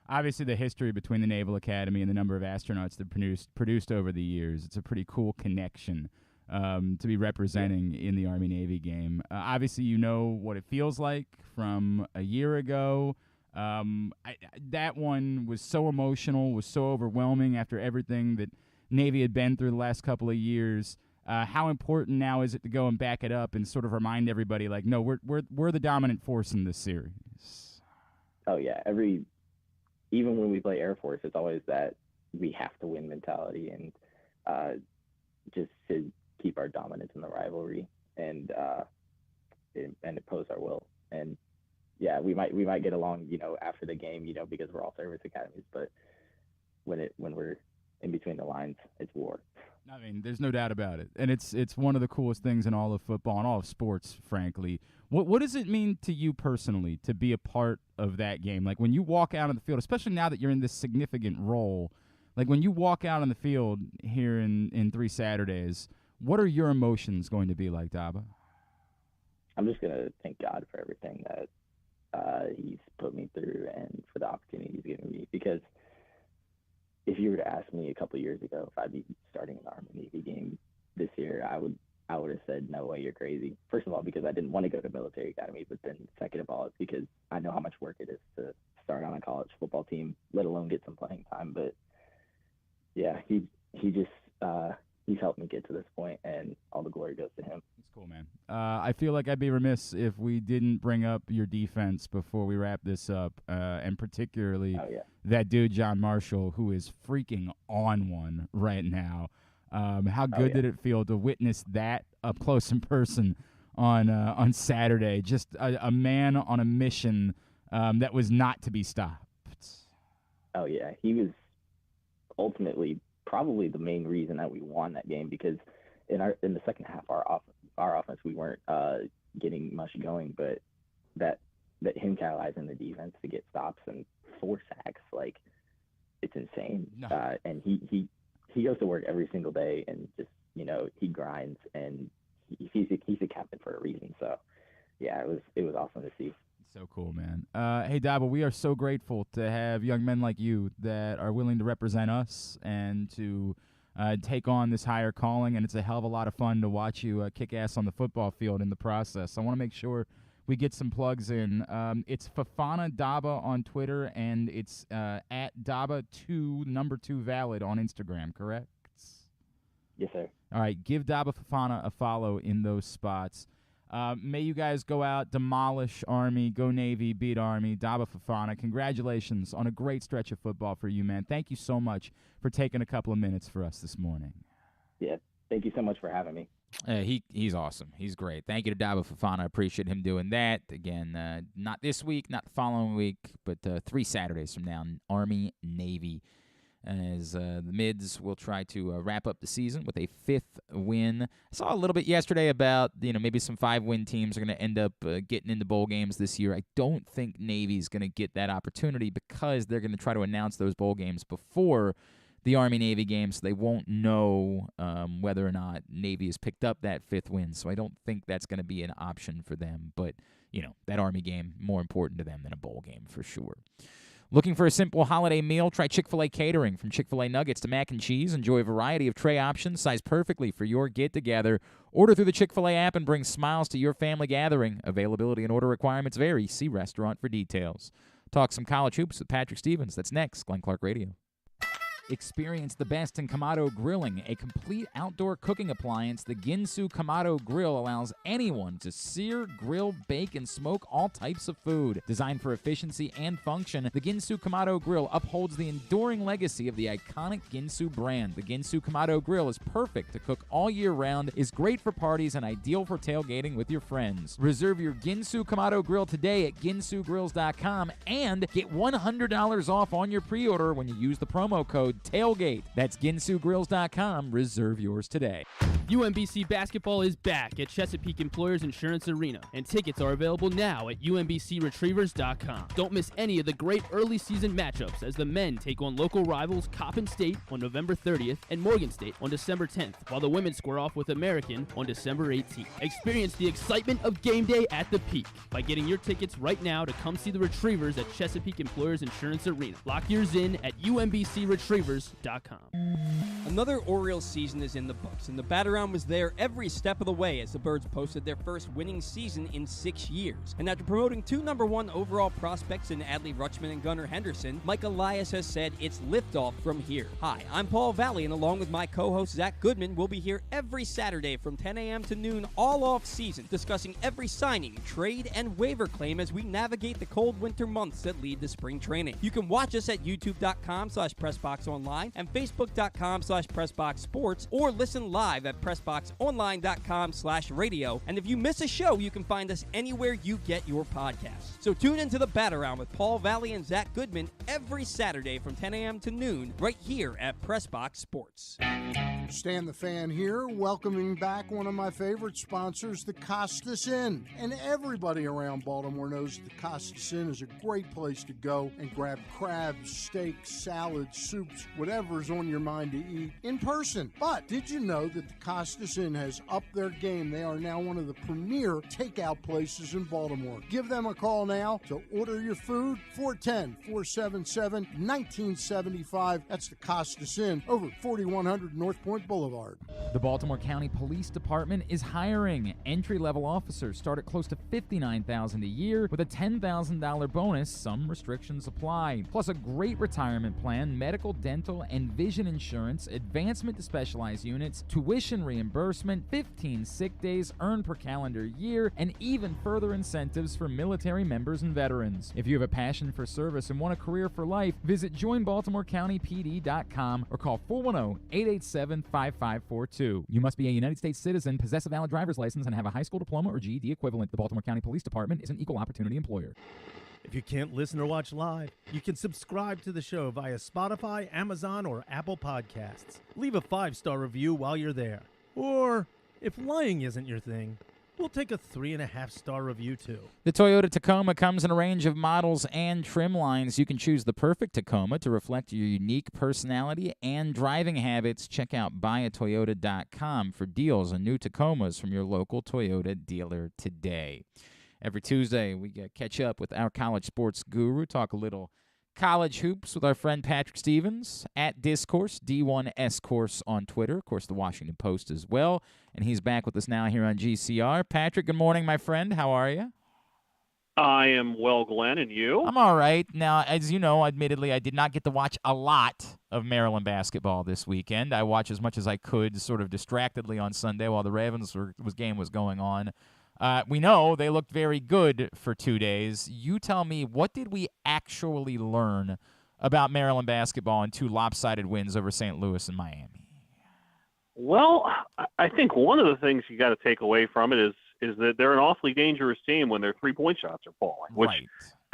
Obviously, the history between the Naval Academy and the number of astronauts that produced over the years, it's a pretty cool connection to be representing in the Army-Navy game. Obviously, you know what it feels like from a year ago. That one was so emotional, was so overwhelming after everything that Navy had been through the last couple of years. How important now is it to go and back it up and sort of remind everybody, like, no, we're the dominant force in this series? Oh yeah, even when we play Air Force, it's always that we have to win mentality, and just to keep our dominance in the rivalry and impose our will. And yeah, we might get along, after the game, because we're all service academies, but when we're in between the lines, it's war. I mean, there's no doubt about it. And it's one of the coolest things in all of football and all of sports, frankly. What does it mean to you personally to be a part of that game? Like, when you walk out on the field, especially now that you're in this significant role, like when you walk out on the field here in 3 Saturdays, what are your emotions going to be like, Daba? I'm just going to thank God for everything that he's put me through and for the opportunity he's given me, because if you were to ask me a couple of years ago if I'd be starting an Army-Navy game this year, I would have said, no way, you're crazy. First of all, because I didn't want to go to military academy, but then second of all, it's because I know how much work it is to start on a college football team, let alone get some playing time. But yeah, he just he's helped me get to this point, and all the glory goes to him. That's cool, man. I feel like I'd be remiss if we didn't bring up your defense before we wrap this up, and particularly that dude, John Marshall, who is freaking on one right now. How good did it feel to witness that up close in person on Saturday? Just a man on a mission that was not to be stopped. Oh, yeah. He was ultimately probably the main reason that we won that game, because in the second half, our offense, we weren't getting much going, but that him catalyzing the defense to get stops and 4 sacks, like, it's insane. No. And he goes to work every single day, and just, he grinds, and he's a captain for a reason. So yeah, it was awesome to see. So cool, man. Hey, Daba, we are so grateful to have young men like you that are willing to represent us and to take on this higher calling, and it's a hell of a lot of fun to watch you kick ass on the football field in the process. I want to make sure we get some plugs in. It's Fofana Daba on Twitter, and it's at Daba2, number 2 valid on Instagram, correct? Yes, sir. All right, give Daba Fofana a follow in those spots. May you guys go out, demolish Army, go Navy, beat Army. Daba Fofana, congratulations on a great stretch of football for you, man. Thank you so much for taking a couple of minutes for us this morning. Yeah, thank you so much for having me. He's awesome. He's great. Thank you to Daba Fofana. I appreciate him doing that. Again, not this week, not the following week, but 3 Saturdays from now, Army, Navy, as the Mids will try to wrap up the season with a 5th win. I saw a little bit yesterday about, maybe some 5-win teams are going to end up getting into bowl games this year. I don't think Navy's going to get that opportunity because they're going to try to announce those bowl games before the Army-Navy game, so they won't know whether or not Navy has picked up that 5th win. So I don't think that's going to be an option for them. But, that Army game, more important to them than a bowl game for sure. Looking for a simple holiday meal? Try Chick-fil-A catering. From Chick-fil-A nuggets to mac and cheese, enjoy a variety of tray options sized perfectly for your get-together. Order through the Chick-fil-A app and bring smiles to your family gathering. Availability and order requirements vary. See restaurant for details. Talk some college hoops with Patrick Stevens. That's next. Glenn Clark Radio. Experience the best in Kamado Grilling, a complete outdoor cooking appliance. The Ginsu Kamado Grill allows anyone to sear, grill, bake, and smoke all types of food. Designed for efficiency and function, the Ginsu Kamado Grill upholds the enduring legacy of the iconic Ginsu brand. The Ginsu Kamado Grill is perfect to cook all year round, is great for parties, and ideal for tailgating with your friends. Reserve your Ginsu Kamado Grill today at ginsugrills.com and get $100 off on your pre-order when you use the promo code TAILGATE. That's ginsugrills.com. Reserve yours today. UMBC basketball is back at Chesapeake Employers Insurance Arena, and tickets are available now at umbcretrievers.com. Don't miss any of the great early season matchups as the men take on local rivals Coppin State on November 30th and Morgan State on December 10th, while the women square off with American on December 18th. Experience the excitement of game day at the Peak by getting your tickets right now to come see the Retrievers at Chesapeake Employers Insurance Arena. Lock yours in at UMBC Retrievers. waivers.com. Another Orioles season is in the books, and the Bat-Around was there every step of the way as the Birds posted their first winning season in 6 years. And after promoting 2 #1 overall prospects in Adley Rutschman and Gunnar Henderson, Mike Elias has said it's liftoff from here. Hi, I'm Paul Valley, and along with my co-host Zach Goodman, we'll be here every Saturday from 10 a.m. to noon all off season, discussing every signing, trade, and waiver claim as we navigate the cold winter months that lead to spring training. You can watch us at youtube.com/PressBoxOnline and Facebook.com/PressBoxSports, or listen live at PressBoxOnline.com/radio. And if you miss a show, you can find us anywhere you get your podcasts. So tune into the Bat-Around with Paul Valley and Zach Goodman every Saturday from 10 a.m. to noon right here at PressBox Sports. Stan the Fan here, welcoming back one of my favorite sponsors, the Costas Inn. And everybody around Baltimore knows the Costas Inn is a great place to go and grab crabs, steaks, salads, soups, whatever's on your mind to eat in person. But did you know that the Costas Inn has upped their game? They are now one of the premier takeout places in Baltimore. Give them a call now to order your food, 410-477-1975. That's the Costas Inn, over 4100 North Point Boulevard. The Baltimore County Police Department is hiring. Entry-level officers start at close to $59,000 a year with a $10,000 bonus. Some restrictions apply. Plus a great retirement plan, medical, dental, and vision insurance, advancement to specialized units, tuition reimbursement, 15 sick days earned per calendar year, and even further incentives for military members and veterans. If you have a passion for service and want a career for life, visit joinbaltimorecountypd.com or call 410-887-5542. You must be a United States citizen, possess a valid driver's license, and have a high school diploma or GED equivalent. The Baltimore County Police Department is an equal opportunity employer. If you can't listen or watch live, you can subscribe to the show via Spotify, Amazon, or Apple Podcasts. Leave a 5-star review while you're there. Or, if lying isn't your thing, we'll take a 3.5-star review too. The Toyota Tacoma comes in a range of models and trim lines. You can choose the perfect Tacoma to reflect your unique personality and driving habits. Check out buyatoyota.com for deals on new Tacomas from your local Toyota dealer today. Every Tuesday, we catch up with our college sports guru, talk a little college hoops with our friend Patrick Stevens at Discourse, D1S Course on Twitter, of course, the Washington Post as well. And he's back with us now here on GCR. Patrick, good morning, my friend. How are you? I am well, Glenn, and you? I'm all right. Now, as you know, admittedly, I did not get to watch a lot of Maryland basketball this weekend. I watched as much as I could sort of distractedly on Sunday while the Ravens game was going on. We know they looked very good for 2 days. You tell me, what did we actually learn about Maryland basketball in 2 lopsided wins over St. Louis and Miami? Well, I think one of the things you got to take away from it is that they're an awfully dangerous team when their 3-point shots are falling, which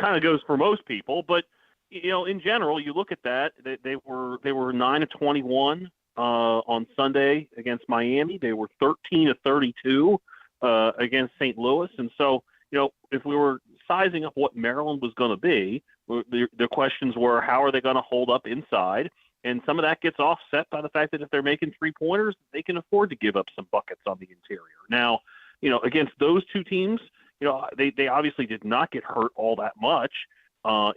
kind of goes for most people. But you know, in general, you look at that; they were 9-21 on Sunday against Miami. They were 13-32. Against St. Louis. And so, you know, if we were sizing up what Maryland was going to be, the questions were, how are they going to hold up inside? And some of that gets offset by the fact that if they're making 3-pointers, they can afford to give up some buckets on the interior. Now, you know, against those two teams, you know, they obviously did not get hurt all that much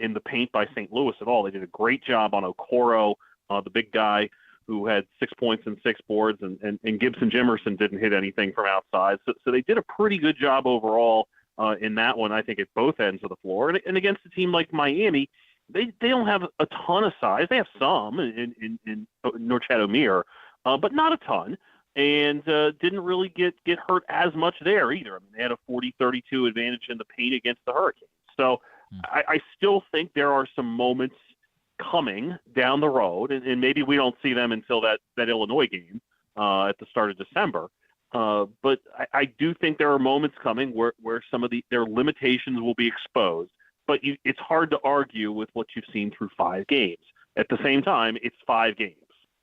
in the paint by St. Louis at all. They did a great job on Okoro, the big guy, who had 6 points and 6 boards, and Gibson Jimerson didn't hit anything from outside. So they did a pretty good job overall in that one, I think, at both ends of the floor. And against a team like Miami, they don't have a ton of size. They have some in Norchad Omier, but not a ton, and didn't really get hurt as much there either. I mean, they had a 40-32 advantage in the paint against the Hurricanes. So I still think there are some moments coming down the road, and maybe we don't see them until that Illinois game at the start of December. But I do think there are moments coming where some of their limitations will be exposed. But it's hard to argue with what you've seen through 5 games. At the same time, it's 5 games.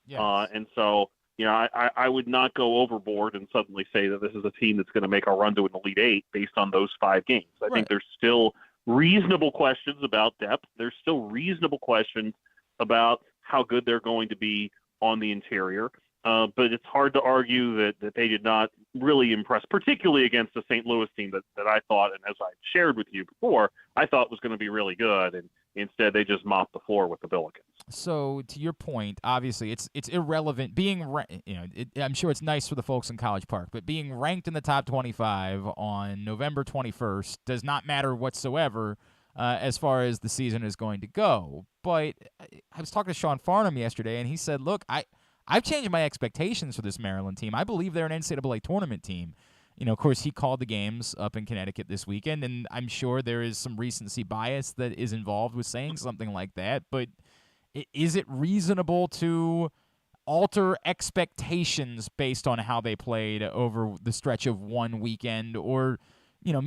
Yes. And so, you know, I would not go overboard and suddenly say that this is a team that's going to make a run to an Elite 8 based on those 5 games. I think there's still reasonable questions about depth. There's still reasonable questions about how good they're going to be on the interior. But it's hard to argue that they did not really impress, particularly against the St. Louis team that I thought, and as I shared with you before, I thought was going to be really good. And instead they just mopped the floor with the Billikens. So to your point, obviously it's irrelevant. I'm sure it's nice for the folks in College Park, but being ranked in the top 25 on November 21st does not matter whatsoever as far as the season is going to go. But I was talking to Sean Farnham yesterday, and he said, "Look, I've changed my expectations for this Maryland team. I believe they're an NCAA tournament team." Of course, he called the games up in Connecticut this weekend, and I'm sure there is some recency bias that is involved with saying something like that, but is it reasonable to alter expectations based on how they played over the stretch of one weekend, or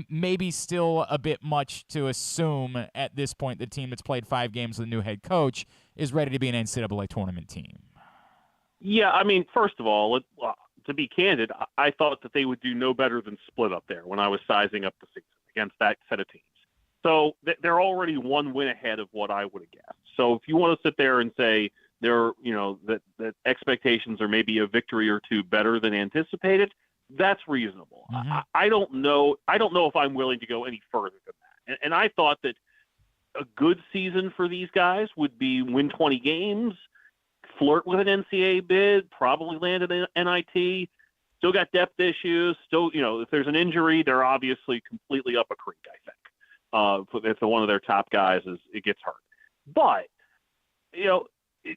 maybe still a bit much to assume at this point the team that's played 5 games with a new head coach is ready to be an NCAA tournament team? Yeah, I mean, first of all, to be candid, I thought that they would do no better than split up there when I was sizing up the season against that set of teams. So they're already one win ahead of what I would have guessed. So if you want to sit there and say that expectations are maybe a victory or two better than anticipated, that's reasonable. Mm-hmm. I don't know if I'm willing to go any further than that. And I thought that a good season for these guys would be win 20 games, flirt with an NCAA bid, probably land an NIT, still got depth issues, still, if there's an injury, they're obviously completely up a creek, I think. If one of their top guys it gets hurt. But,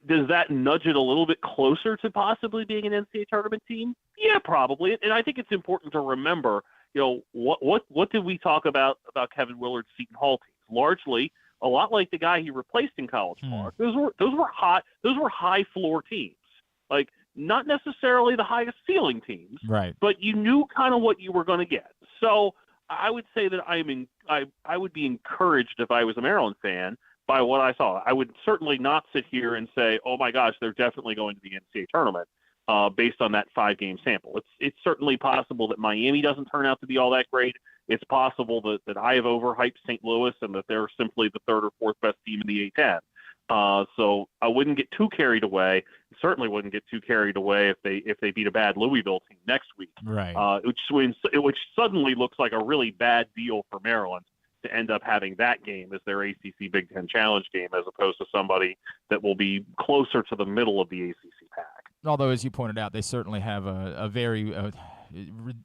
does that nudge it a little bit closer to possibly being an NCAA tournament team? Yeah, probably. And I think it's important to remember, what did we talk about Kevin Willard's Seton Hall teams? Largely, a lot like the guy he replaced in College Park. Those were high floor teams. Like, not necessarily the highest ceiling teams, right? But you knew kind of what you were going to get. So I would say that I would be encouraged if I was a Maryland fan by what I saw. I would certainly not sit here and say, "Oh my gosh, they're definitely going to the NCAA tournament," based on that 5-game sample. It's certainly possible that Miami doesn't turn out to be all that great. It's possible that I have overhyped St. Louis and that they're simply the 3rd or 4th best team in the A10. So I wouldn't get too carried away. Certainly wouldn't get too carried away if they beat a bad Louisville team next week. Right. Which suddenly looks like a really bad deal for Maryland to end up having that game as their ACC Big Ten Challenge game, as opposed to somebody that will be closer to the middle of the ACC pack. Although, as you pointed out, they certainly have a very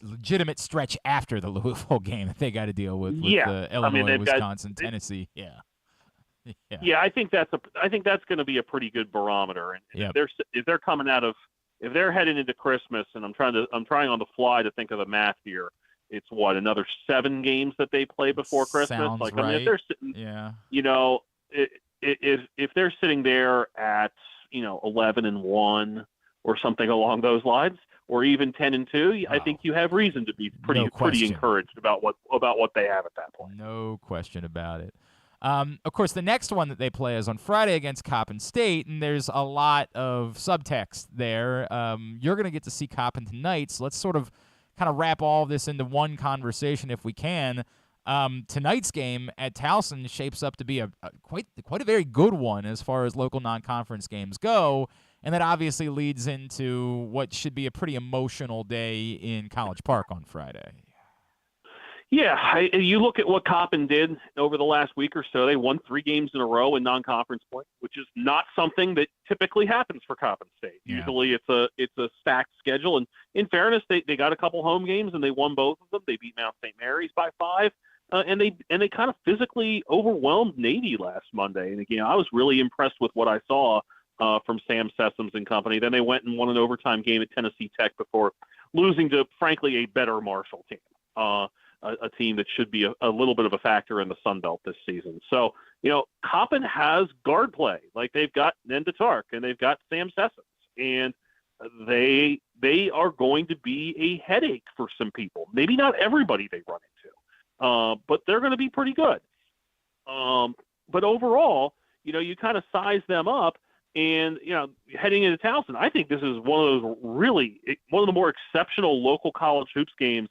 legitimate stretch after the Louisville game that they got to deal with Illinois, Wisconsin, Tennessee. Yeah, I think that's going to be a pretty good barometer. And if they're coming out of, if they're heading into Christmas, and I'm trying on the fly to think of the math here. It's another 7 games that they play before Christmas. Sounds like, right. I mean, if they're sitting, if they're sitting there at 11-1 or something along those lines, or even 10-2, I think you have reason to be pretty encouraged about what they have at that point. No question about it. Of course, the next one that they play is on Friday against Coppin State, and there's a lot of subtext there. You're going to get to see Coppin tonight, so let's sort of kind of wrap all of this into one conversation if we can. Tonight's game at Towson shapes up to be a quite a very good one as far as local non-conference games go, and that obviously leads into what should be a pretty emotional day in College Park on Friday. Yeah, you look at what Coppin did over the last week or so. They won 3 games in a row in non-conference play, which is not something that typically happens for Coppin State. Yeah. Usually it's a stacked schedule. And in fairness, they got a couple home games and they won both of them. They beat Mount St. Mary's by 5, and they kind of physically overwhelmed Navy last Monday. And again, I was really impressed with what I saw from Sam Sessoms and company. Then they went and won an overtime game at Tennessee Tech before losing to, frankly, a better Marshall team. A team that should be a little bit of a factor in the Sun Belt this season. So, Coppin has guard play. Like, they've got Nenda Tark and they've got Sam Sessoms, and they are going to be a headache for some people. Maybe not everybody they run into, but they're going to be pretty good. But overall, you kind of size them up, and, heading into Towson, I think this is one of the more exceptional local college hoops games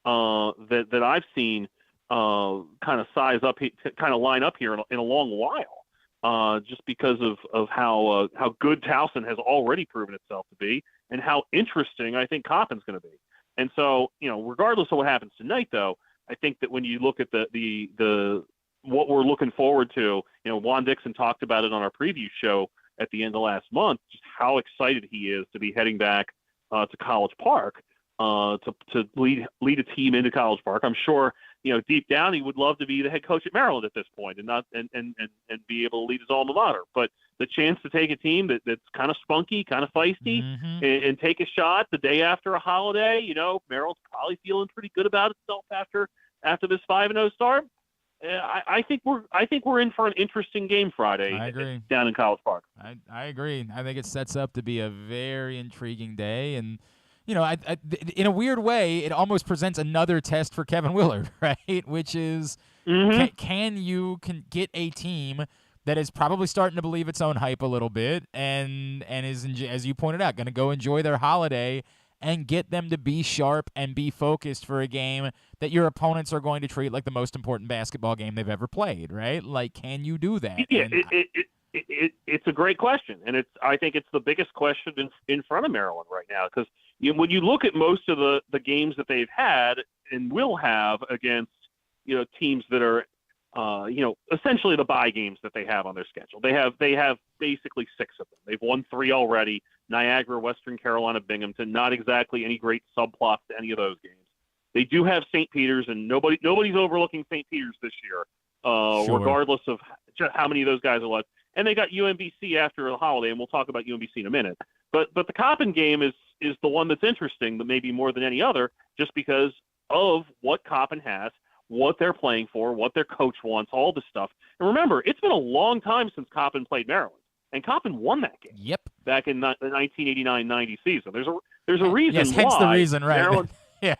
that I've seen kind of size up, kind of line up here in a long while, just because of how good Towson has already proven itself to be, and how interesting I think Coppin's going to be. And so, regardless of what happens tonight, though, I think that when you look at the what we're looking forward to, Juan Dixon talked about it on our preview show at the end of last month just how excited he is to be heading back to College Park to lead a team into College Park. I'm sure, deep down he would love to be the head coach at Maryland at this point and not and be able to lead his alma mater. But the chance to take a team that's kind of spunky, kind of feisty, and take a shot the day after a holiday, Maryland's probably feeling pretty good about itself after this 5-0 start. I think we're in for an interesting game Friday. I agree. Down in College Park. I agree. I think it sets up to be a very intriguing day, and in a weird way, it almost presents another test for Kevin Willard, right? Which is, can you get a team that is probably starting to believe its own hype a little bit, and is, as you pointed out, going to go enjoy their holiday and get them to be sharp and be focused for a game that your opponents are going to treat like the most important basketball game they've ever played, right? Like, can you do that? Yeah, it's a great question, and I think it's the biggest question in front of Maryland right now, because when you look at most of the games that they've had and will have against teams that are essentially the bye games that they have on their schedule. They have basically 6 of them. They've won 3 already. Niagara, Western Carolina, Binghamton. Not exactly any great subplots to any of those games. They do have St. Peter's, and nobody's overlooking St. Peter's this year, regardless of how many of those guys are left. And they got UMBC after the holiday, and we'll talk about UMBC in a minute. But the Coppin game is the one that's interesting, but maybe more than any other, just because of what Coppin has, what they're playing for, what their coach wants, all this stuff. And remember, it's been a long time since Coppin played Maryland, and Coppin won that game. Yep. Back in the 1989-90 season. There's a reason yes, why. Hence the reason, right? Maryland, yeah.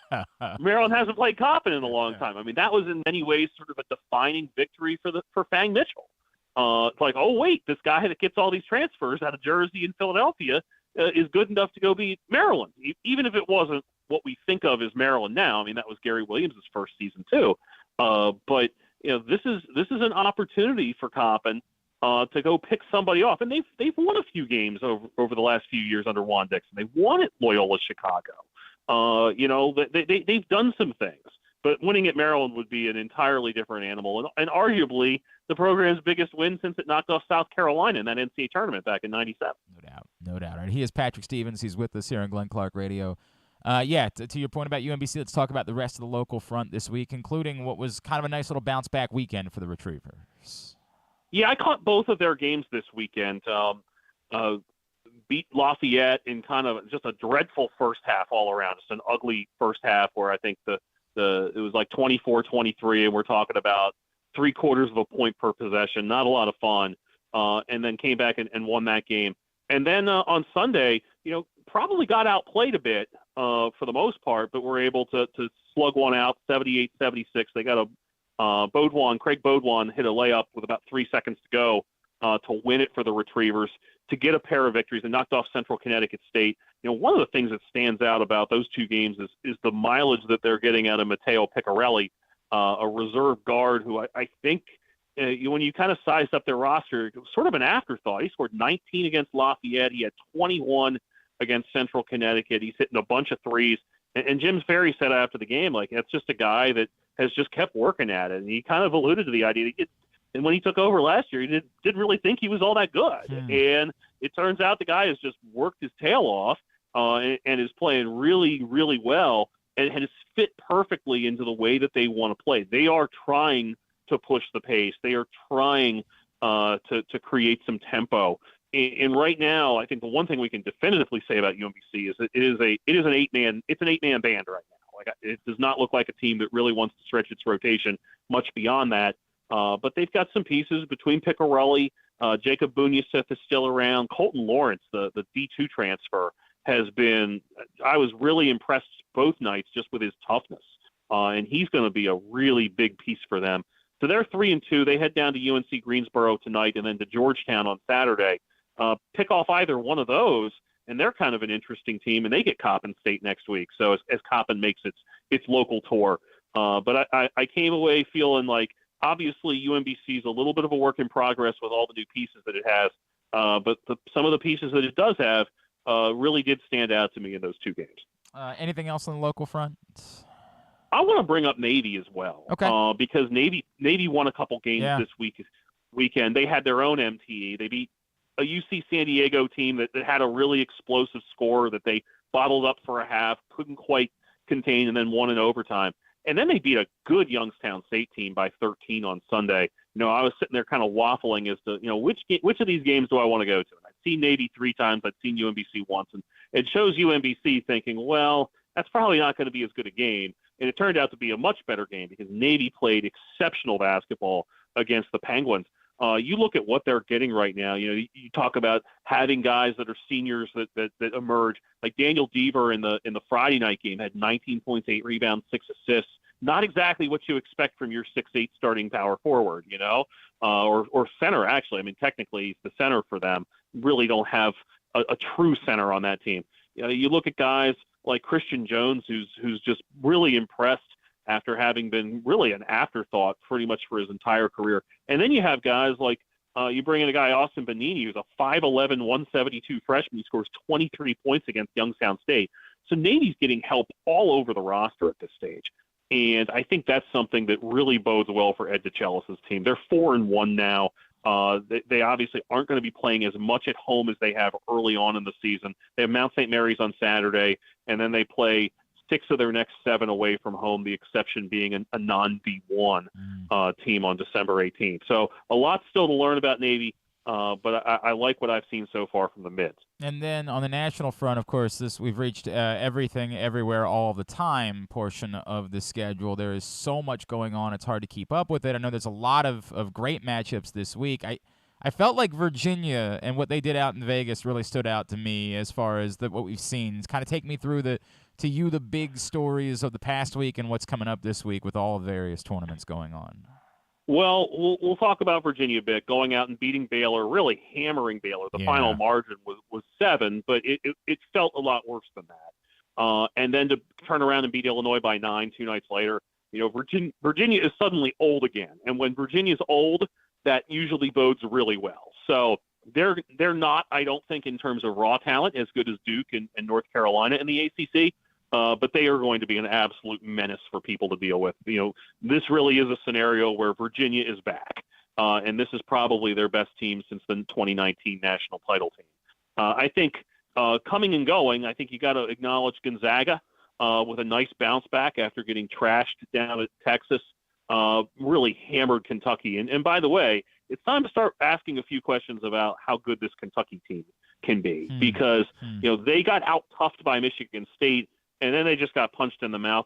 Maryland hasn't played Coppin in a long time. I mean, that was in many ways sort of a defining victory for Fang Mitchell. It's like, oh wait, this guy that gets all these transfers out of Jersey and Philadelphia is good enough to go beat Maryland, even if it wasn't what we think of as Maryland now. I mean, that was Gary Williams' first season too. But this is an opportunity for Coppin to go pick somebody off, and they've won a few games over the last few years under Juan Dixon. They won at Loyola Chicago. They've done some things, but winning at Maryland would be an entirely different animal, and arguably the program's biggest win since it knocked off South Carolina in that NCAA tournament back in '97. No doubt. All right, he is Patrick Stevens. He's with us here on Glenn Clark Radio. To your point about UMBC, let's talk about the rest of the local front this week, including what was kind of a nice little bounce-back weekend for the Retrievers. Yeah, I caught both of their games this weekend. Beat Lafayette in kind of just a dreadful first half all around. Just an ugly first half where I think it was like 24-23, and we're talking about 3/4 of a point per possession. Not a lot of fun. And then came back and won that game. And then on Sunday, probably got outplayed a bit for the most part, but were able to slug one out, 78-76. They got Craig Baudouin hit a layup with about 3 seconds to go to win it for the Retrievers, to get a pair of victories, and knocked off Central Connecticut State. One of the things that stands out about those two games is the mileage that they're getting out of Matteo Piccarelli, a reserve guard who I think when you kind of sized up their roster, it was sort of an afterthought. He scored 19 against Lafayette. He had 21 against Central Connecticut. He's hitting a bunch of threes. And Jim Ferry said after the game, like, that's just a guy that has just kept working at it. And he kind of alluded to the idea that and when he took over last year, he didn't really think he was all that good. And it turns out the guy has just worked his tail off and is playing really, really well, and has fit perfectly into the way that they want to play. They are trying to push the pace. They are trying to create some tempo. And right now, I think the one thing we can definitively say about UMBC is that it is an 8-man band right now. Like, it does not look like a team that really wants to stretch its rotation much beyond that. But they've got some pieces between Piccarelli, Jacob Bunyasith is still around. Colton Lawrence, the D2 transfer, I was really impressed both nights just with his toughness. And he's going to be a really big piece for them. So they're 3-2. They head down to UNC Greensboro tonight and then to Georgetown on Saturday. Pick off either one of those, and they're kind of an interesting team, and they get Coppin State next week. So as Coppin makes its local tour. But I came away feeling like, obviously, UMBC is a little bit of a work in progress with all the new pieces that it has, but some of the pieces that it does have really did stand out to me in those two games. Anything else on the local front? I want to bring up Navy as well, because Navy won a couple games this weekend. They had their own MTE. They beat a UC San Diego team that had a really explosive score that they bottled up for a half, couldn't quite contain, and then won in overtime. And then they beat a good Youngstown State team by 13 on Sunday. I was sitting there kind of waffling as to, which of these games do I want to go to? And I'd seen Navy 3 times. I'd seen UMBC once. And it shows UMBC thinking, well, that's probably not going to be as good a game. And it turned out to be a much better game because Navy played exceptional basketball against the Penguins. You look at what they're getting right now. You talk about having guys that are seniors that emerge. Like Daniel Deaver in the Friday night game had 19 points, 8 rebounds, 6 assists. Not exactly what you expect from your 6'8" starting power forward, or center. Actually, I mean, technically he's the center for them. Really don't have a true center on that team. You look at guys like Christian Jones, who's just really impressed after having been really an afterthought pretty much for his entire career. And then you have guys like you bring in a guy, Austin Bonini, who's a 5'11", 172 freshman. He scores 23 points against Youngstown State. So Navy's getting help all over the roster at this stage. And I think that's something that really bodes well for Ed DeChellis' team. They're 4-1 now. They obviously aren't going to be playing as much at home as they have early on in the season. They have Mount St. Mary's on Saturday, and then they play 6 of their next 7 away from home, the exception being a non-D1 team on December 18th. So a lot still to learn about Navy, but I like what I've seen so far from the mids. And then on the national front, of course, we've reached everything, everywhere, all the time portion of the schedule. There is so much going on, it's hard to keep up with it. I know there's a lot of great matchups this week. I felt like Virginia and what they did out in Vegas really stood out to me as far as what we've seen. It's kind of take me through the big stories of the past week and what's coming up this week with all the various tournaments going on. Well, we'll talk about Virginia a bit, going out and beating Baylor, really hammering Baylor. The final margin was 7, but it felt a lot worse than that. And then to turn around and beat Illinois by 9 2 nights later, Virginia is suddenly old again. And when Virginia's old, that usually bodes really well. So they're not, I don't think, in terms of raw talent, as good as Duke and North Carolina in the ACC. But they are going to be an absolute menace for people to deal with. This really is a scenario where Virginia is back, and this is probably their best team since the 2019 national title team. I think coming and going, I think you got to acknowledge Gonzaga with a nice bounce back after getting trashed down at Texas. Really hammered Kentucky. And by the way, it's time to start asking a few questions about how good this Kentucky team can be because they got out-toughed by Michigan State. And then they just got punched in the mouth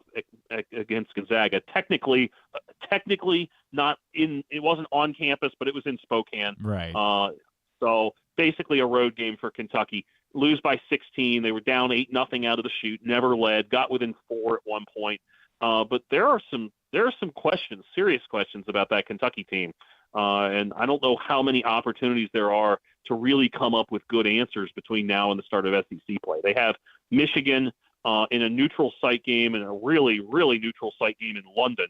against Gonzaga. Technically not in. It wasn't on campus, but it was in Spokane. Right. So basically a road game for Kentucky. Lose by 16. They were down 8-0 out of the chute. Never led. Got within 4 at one point. But there are some questions, serious questions about that Kentucky team. And I don't know how many opportunities there are to really come up with good answers between now and the start of SEC play. They have Michigan in a neutral site game and a really, really neutral site game in London.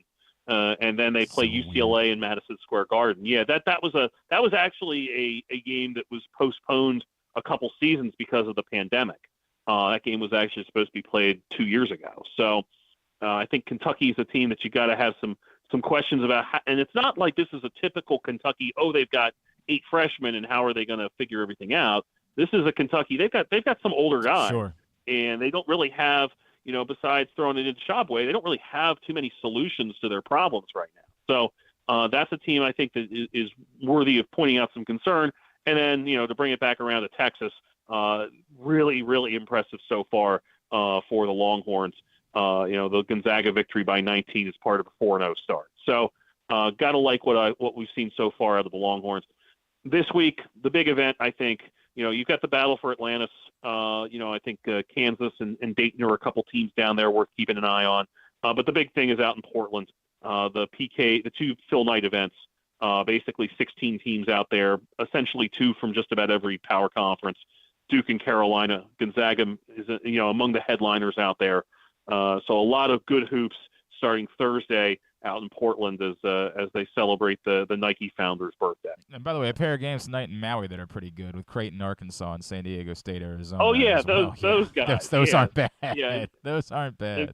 And then they play UCLA in Madison Square Garden. Yeah, that was actually a game that was postponed a couple seasons because of the pandemic. That game was actually supposed to be played 2 years ago. So I think Kentucky is a team that you got to have some questions about. And it's not like this is a typical Kentucky, they've got 8 freshmen and how are they going to figure everything out? This is a Kentucky. They've got some older guys. Sure. And they don't really have, besides throwing it into Shabway, they don't really have too many solutions to their problems right now. So that's a team I think that is worthy of pointing out some concern. And then, to bring it back around to Texas, really, really impressive so far for the Longhorns. The Gonzaga victory by 19 is part of a 4-0 start. So got to like what we've seen so far out of the Longhorns. This week, the big event, I think, you've got the battle for Atlantis. I think Kansas and Dayton are a couple teams down there worth keeping an eye on. But the big thing is out in Portland, the 2 Phil Knight events, basically 16 teams out there, essentially 2 from just about every power conference. Duke and Carolina. Gonzaga is among the headliners out there. So a lot of good hoops starting Thursday out in Portland as they celebrate the Nike founder's birthday. And by the way, a pair of games tonight in Maui that are pretty good with Creighton, Arkansas, and San Diego State, Arizona. Oh yeah, those guys. Those aren't bad. Yeah, those aren't bad.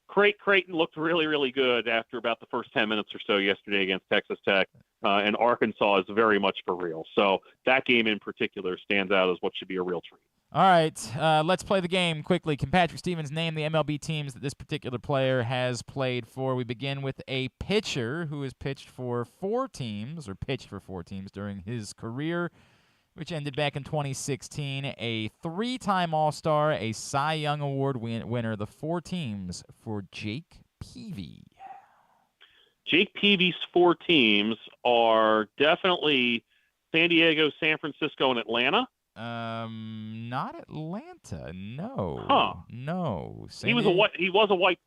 Creighton looked really, really good after about the first 10 minutes or so yesterday against Texas Tech. and Arkansas is very much for real. So that game in particular stands out as what should be a real treat. All right, let's play the game quickly. Can Patrick Stevens name the MLB teams that this particular player has played for? We begin with a pitcher who has pitched for 4 teams during his career, which ended back in 2016. A 3-time All-Star, a Cy Young Award winner. The 4 teams for Jake Peavy. Jake Peavy's 4 teams are definitely San Diego, San Francisco, and Atlanta. Not Atlanta. No. Huh. No. He was a White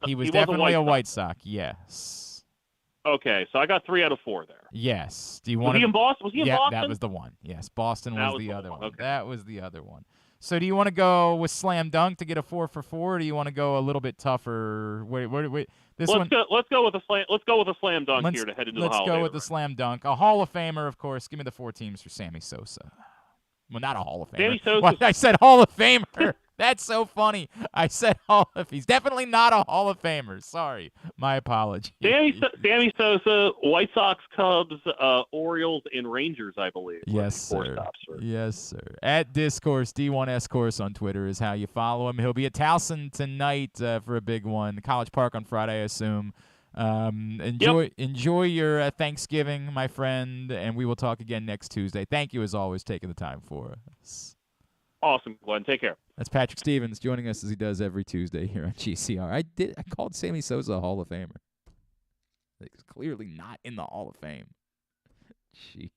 definitely a Sox. White Sox. Yes. Okay, so I got 3 out of 4 there. Yes. Do you Was want he in Boston? Was he in Boston? Yeah, that was the one. Yes, Boston was the other one. Okay. That was the other one. So do you want to go with slam dunk to get a 4 for 4, or do you want to go a little bit tougher? Wait. Let's go with a slam dunk here to head into the holiday. Let's go with the slam dunk. A Hall of Famer, of course. Give me the 4 teams for Sammy Sosa. Well, not a Hall of Famer. Sammy Sosa. Well, I said Hall of Famer. That's so funny. I said he's definitely not a Hall of Famer. Sorry. My apology. Sammy Sosa, White Sox, Cubs, Orioles, and Rangers, I believe. Yes, sir. Yes, sir. At Discourse, D1S Course on Twitter is how you follow him. He'll be at Towson tonight for a big one. College Park on Friday, I assume. Enjoy your Thanksgiving, my friend, and we will talk again next Tuesday. Thank you, as always, taking the time for us. Awesome, Glenn. Take care. That's Patrick Stevens joining us as he does every Tuesday here on GCR. I called Sammy Sosa a Hall of Famer. He's clearly not in the Hall of Fame. Jeez.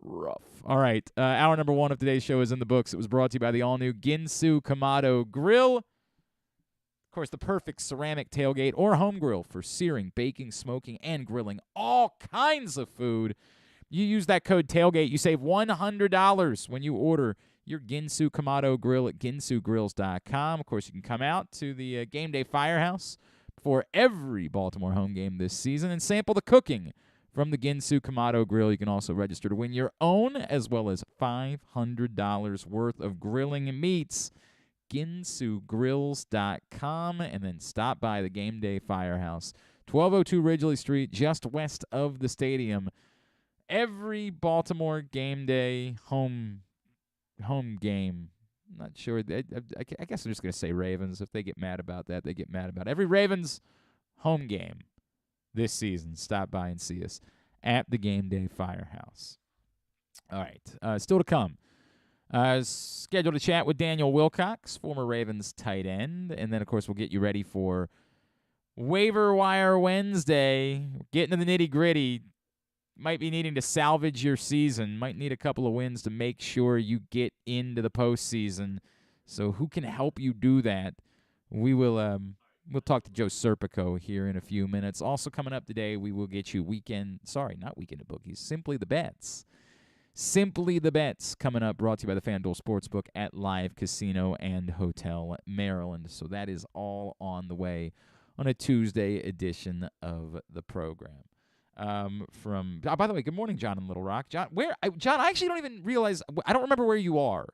Rough. All right. Hour number 1 of today's show is in the books. It was brought to you by the all-new Ginsu Kamado Grill. Of course, the perfect ceramic tailgate or home grill for searing, baking, smoking, and grilling all kinds of food. You use that code TAILGATE, you save $100 when you order your Ginsu Kamado Grill at ginsugrills.com. Of course, you can come out to the Game Day Firehouse for every Baltimore home game this season and sample the cooking from the Ginsu Kamado Grill. You can also register to win your own as well as $500 worth of grilling meats. ginsugrills.com, and then stop by the Game Day Firehouse, 1202 Ridgely Street, just west of the stadium. Every Baltimore game day home game. I'm not sure. I guess I'm just going to say Ravens. If they get mad about that, they get mad about it. Every Ravens home game this season, stop by and see us at the Game Day Firehouse. All right. Still to come. Scheduled to chat with Daniel Wilcox, former Ravens tight end. And then, of course, we'll get you ready for Waiver-Wire Wednesday. Getting to the nitty-gritty. Might be needing to salvage your season. Might need a couple of wins to make sure you get into the postseason. So who can help you do that? We'll talk to Joe Serpico here in a few minutes. Also coming up today, we will get you not weekend of bookies, Simply the Bets. Simply the Bets coming up, brought to you by the FanDuel Sportsbook at Live Casino and Hotel Maryland. So that is all on the way on a Tuesday edition of the program. By the way, good morning, John in Little Rock. John, I actually don't even realize, I don't remember where you are.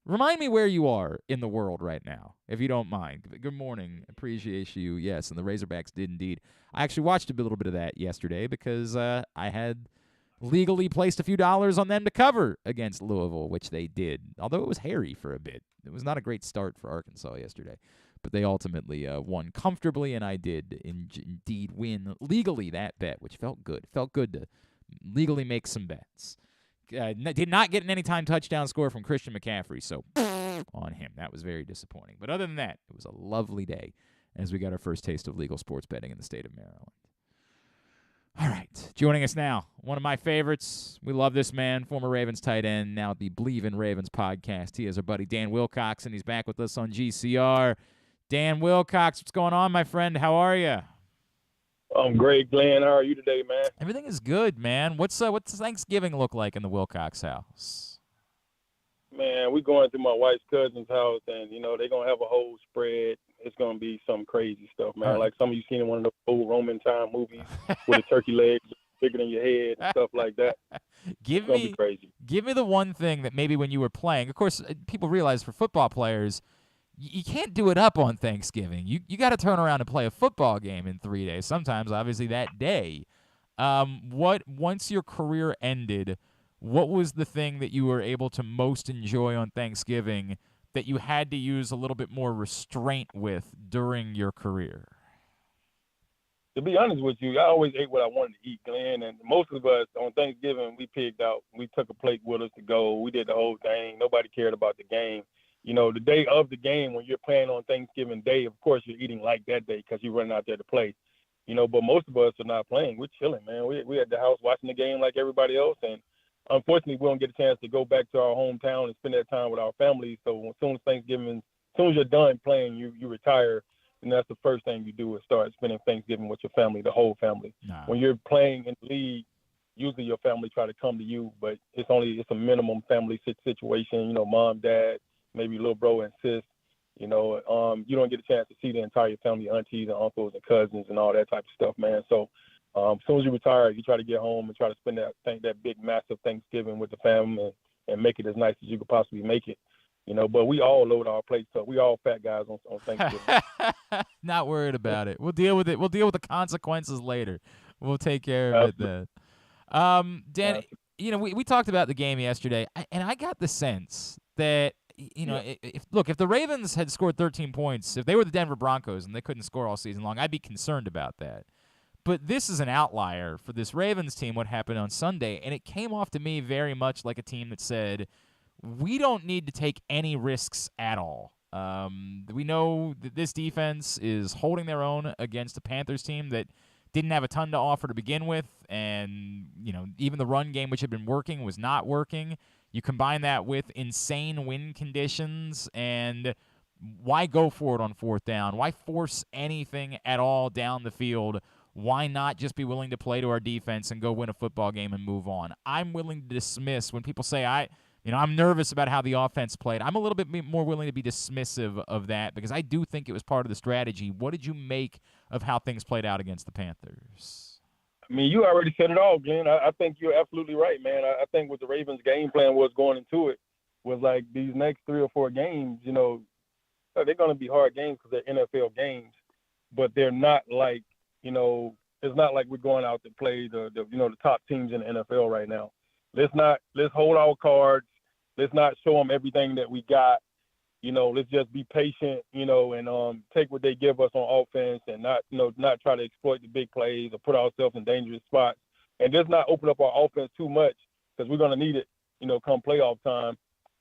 Remind me where you are in the world right now, if you don't mind. Good morning. Appreciate you. Yes, and the Razorbacks did indeed. I actually watched a little bit of that yesterday because I had legally placed a few dollars on them to cover against Louisville, which they did, although it was hairy for a bit. It was not a great start for Arkansas yesterday. But they ultimately won comfortably, and I did indeed win legally that bet, which felt good. Felt good to legally make some bets. Did not get an anytime touchdown score from Christian McCaffrey, so on him. That was very disappointing. But other than that, it was a lovely day as we got our first taste of legal sports betting in the state of Maryland. All right, joining us now, one of my favorites. We love this man, former Ravens tight end, now at the Believe in Ravens podcast. He is our buddy Dan Wilcox, and he's back with us on GCR. Dan Wilcox, what's going on, my friend? How are you? I'm great, Glenn. How are you today, man? Everything is good, man. What's Thanksgiving look like in the Wilcox house? Man, we're going to my wife's cousin's house, and, they're going to have a whole spread. It's going to be some crazy stuff, man. Like some of you seen in one of those old Roman time movies with the turkey legs bigger than your head and stuff like that. It's going to be crazy. Give me the one thing that maybe when you were playing, of course, people realize for football players, you can't do it up on Thanksgiving. You got to turn around and play a football game in 3 days. Sometimes, obviously, that day. Once your career ended, what was the thing that you were able to most enjoy on Thanksgiving that you had to use a little bit more restraint with during your career? To be honest with you, I always ate what I wanted to eat, Glenn. And most of us on Thanksgiving, we pigged out. We took a plate with us to go. We did the whole thing. Nobody cared about the game. You know, the day of the game, when you're playing on Thanksgiving Day, of course you're eating like that day because you're running out there to play. You know, but most of us are not playing. We're chilling, man. We at the house watching the game like everybody else. And unfortunately, we don't get a chance to go back to our hometown and spend that time with our families. So as soon as you're done playing, you retire. And that's the first thing you do is start spending Thanksgiving with your family, the whole family. Nah. When you're playing in the league, usually your family try to come to you, but it's a minimum family situation. You know, mom, dad, maybe little bro and sis. You know, you don't get a chance to see the entire family, aunties and uncles and cousins and all that type of stuff, man. So as soon as you retire, you try to get home and try to spend that big, massive Thanksgiving with the family and make it as nice as you could possibly make it. You know, but we all load our plates up. We all fat guys on Thanksgiving. Not worried about it. We'll deal with it. We'll deal with the consequences later. We'll take care of it then. Dan, you know, we talked about the game yesterday, and I got the sense that, you know, if the Ravens had scored 13 points, if they were the Denver Broncos and they couldn't score all season long, I'd be concerned about that. But this is an outlier for this Ravens team, what happened on Sunday, and it came off to me very much like a team that said, we don't need to take any risks at all. We know that this defense is holding their own against a Panthers team that didn't have a ton to offer to begin with, and, you know, even the run game, which had been working, was not working. You combine that with insane wind conditions, and why go for it on fourth down? Why force anything at all down the field? Why not just be willing to play to our defense and go win a football game and move on? I'm willing to dismiss when people say I'm nervous about how the offense played. I'm a little bit more willing to be dismissive of that because I do think it was part of the strategy. What did you make of how things played out against the Panthers? I mean, you already said it all, Glenn. I think you're absolutely right, man. I think what the Ravens' game plan was going into it was like these next 3 or 4 games, you know, they're going to be hard games because they're NFL games, but they're not like, you know, it's not like we're going out to play the top teams in the NFL right now. Let's hold our cards. Let's not show them everything that we got. You know, let's just be patient, you know, and take what they give us on offense and not try to exploit the big plays or put ourselves in dangerous spots. And just not open up our offense too much because we're going to need it, you know, come playoff time.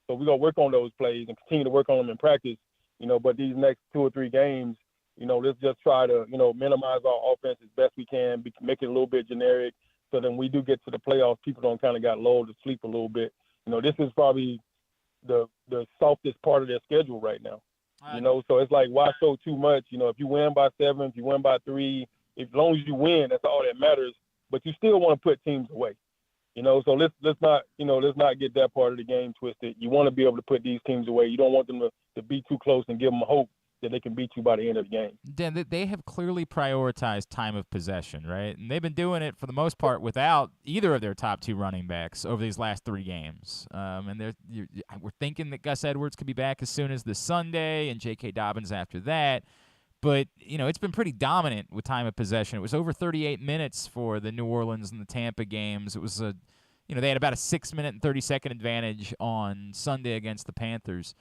So we're going to work on those plays and continue to work on them in practice, you know, but these next 2 or 3 games, you know, let's just try to, you know, minimize our offense as best we can, make it a little bit generic so then we do get to the playoffs, people don't kind of got lulled to sleep a little bit. You know, this is probably the softest part of their schedule right now. You know, so it's like, why show too much? You know, if you win by 7, if you win by 3, as long as you win, that's all that matters. But you still want to put teams away. You know, so let's not get that part of the game twisted. You want to be able to put these teams away. You don't want them to be too close and give them hope that they can beat you by the end of the game. Dan, they have clearly prioritized time of possession, right? And they've been doing it for the most part without either of their top 2 running backs over these last 3 games. And we're thinking that Gus Edwards could be back as soon as this Sunday and J.K. Dobbins after that. But, you know, it's been pretty dominant with time of possession. It was over 38 minutes for the New Orleans and the Tampa games. It was they had about a 6-minute and 30-second advantage on Sunday against the Panthers.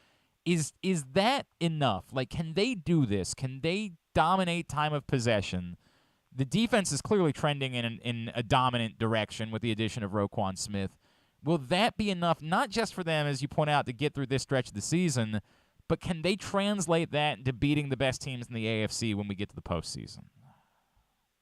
Is that enough? Like, can they do this? Can they dominate time of possession? The defense is clearly trending in a dominant direction with the addition of Roquan Smith. Will that be enough, not just for them, as you point out, to get through this stretch of the season, but can they translate that into beating the best teams in the AFC when we get to the postseason?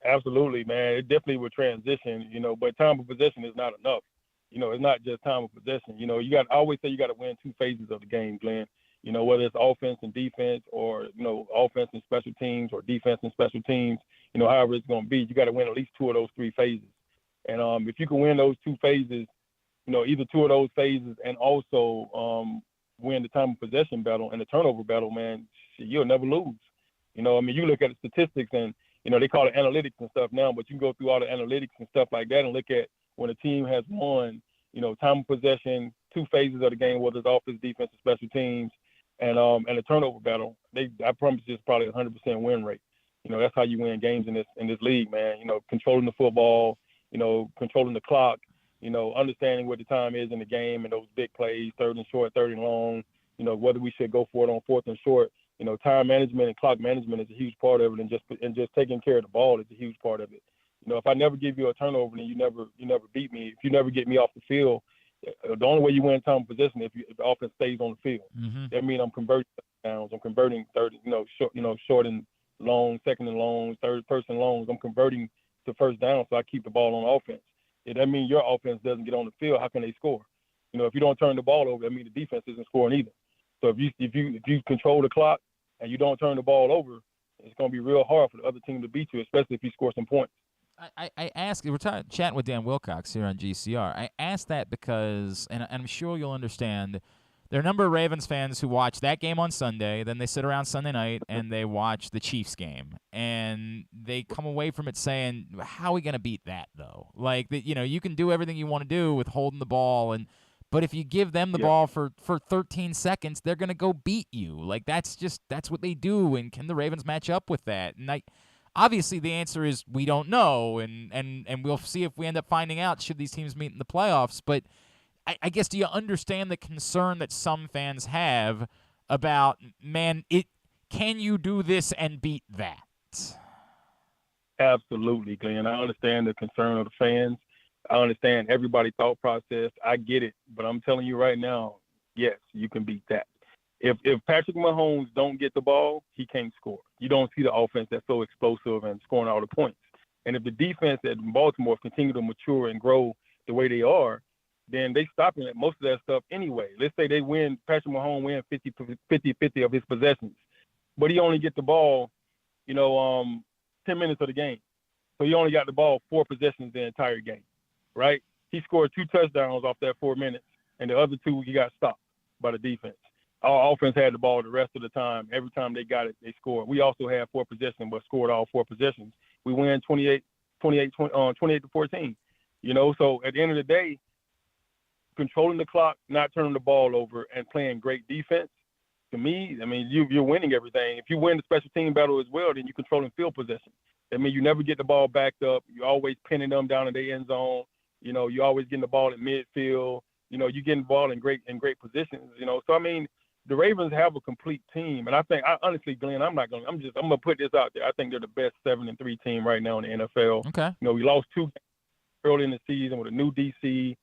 Absolutely, man. It definitely will transition, you know, but time of possession is not enough. You know, it's not just time of possession. You know, I always say you got to win 2 phases of the game, Glenn. You know, whether it's offense and defense or, you know, offense and special teams or defense and special teams, you know, however it's going to be, you got to win at least 2 of those 3 phases. And if you can win those 2 phases, you know, either 2 of those phases and also win the time of possession battle and the turnover battle, man, you'll never lose. You know, I mean, you look at the statistics and, you know, they call it analytics and stuff now, but you can go through all the analytics and stuff like that and look at when a team has won, you know, time of possession, 2 phases of the game, whether it's offense, defense, or special teams, and a turnover battle. I promise you, it's probably a 100% win rate. You know, that's how you win games in this league, man. You know, controlling the football, controlling the clock, understanding what the time is in the game and those big plays, 3rd and short, 3rd and long, whether we should go for it on 4th and short. Time management and clock management is a huge part of it, and just taking care of the ball is a huge part of it. If I never give you a turnover, then you never beat me. If you never get me off the field, the only way you win time of possession if the offense stays on the field. Mm-hmm. That means I'm converting touchdowns. I'm converting short and long, 2nd and long, 3rd person longs. I'm converting to first down, so I keep the ball on offense. That means your offense doesn't get on the field. How can they score? If you don't turn the ball over, that means the defense isn't scoring either. So if you control the clock and you don't turn the ball over, it's going to be real hard for the other team to beat you, especially if you score some points. I ask, we're chatting with Dan Wilcox here on GCR. I ask that because, and I'm sure you'll understand, there are a number of Ravens fans who watch that game on Sunday, then they sit around Sunday night and they watch the Chiefs game, and they come away from it saying, how are we going to beat that, though? Like, you can do everything you want to do with holding the ball, but if you give them the ball for 13 seconds, they're going to go beat you. Like, that's what they do, and can the Ravens match up with that? And obviously, the answer is we don't know, and we'll see if we end up finding out should these teams meet in the playoffs. But I guess, do you understand the concern that some fans have about, man, can you do this and beat that? Absolutely, Glenn. I understand the concern of the fans. I understand everybody's thought process. I get it. But I'm telling you right now, yes, you can beat that. If Patrick Mahomes don't get the ball, he can't score. You don't see the offense that's so explosive and scoring all the points. And if the defense at Baltimore continue to mature and grow the way they are, then they stopping at most of that stuff anyway. Let's say Patrick Mahomes win 50-50 of his possessions, but he only get the ball, 10 minutes of the game. So he only got the ball 4 possessions the entire game, right? He scored 2 touchdowns off that 4 minutes, and the other 2 he got stopped by the defense. Our offense had the ball the rest of the time. Every time they got it, they scored. We also had 4 possessions, but scored all 4 possessions. We win 28-14. So at the end of the day, controlling the clock, not turning the ball over, and playing great defense, to me, I mean, you're winning everything. If you win the special team battle as well, then you're controlling field possession. I mean, you never get the ball backed up. You're always pinning them down in their end zone. You're always getting the ball in midfield. You're getting the ball in great positions. So I mean, the Ravens have a complete team, and I think, honestly, Glenn, I'm gonna put this out there. I think they're the best 7-3 team right now in the NFL. Okay. We lost 2 games early in the season with a new DC.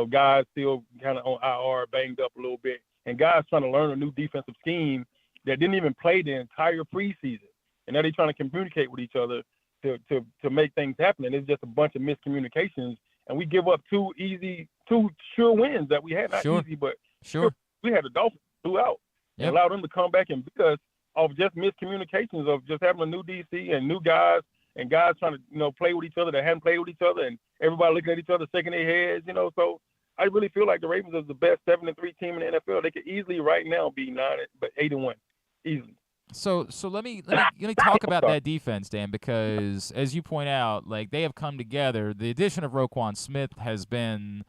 Guys still kind of on IR, banged up a little bit, and guys trying to learn a new defensive scheme that didn't even play the entire preseason, and now they're trying to communicate with each other to make things happen. And it's just a bunch of miscommunications, and we give up 2 sure wins that we had. Not easy, but sure. We had the Dolphins throughout. Yep. And allowed them to come back and beat us of just miscommunications of just having a new DC and new guys and guys trying to, play with each other that hadn't played with each other, and everybody looking at each other, shaking their heads, So I really feel like the Ravens are the best 7-3 team in the NFL. They could easily right now be 8-1, easily. So let me talk about that defense, Dan, because as you point out, like, they have come together. The addition of Roquan Smith has been,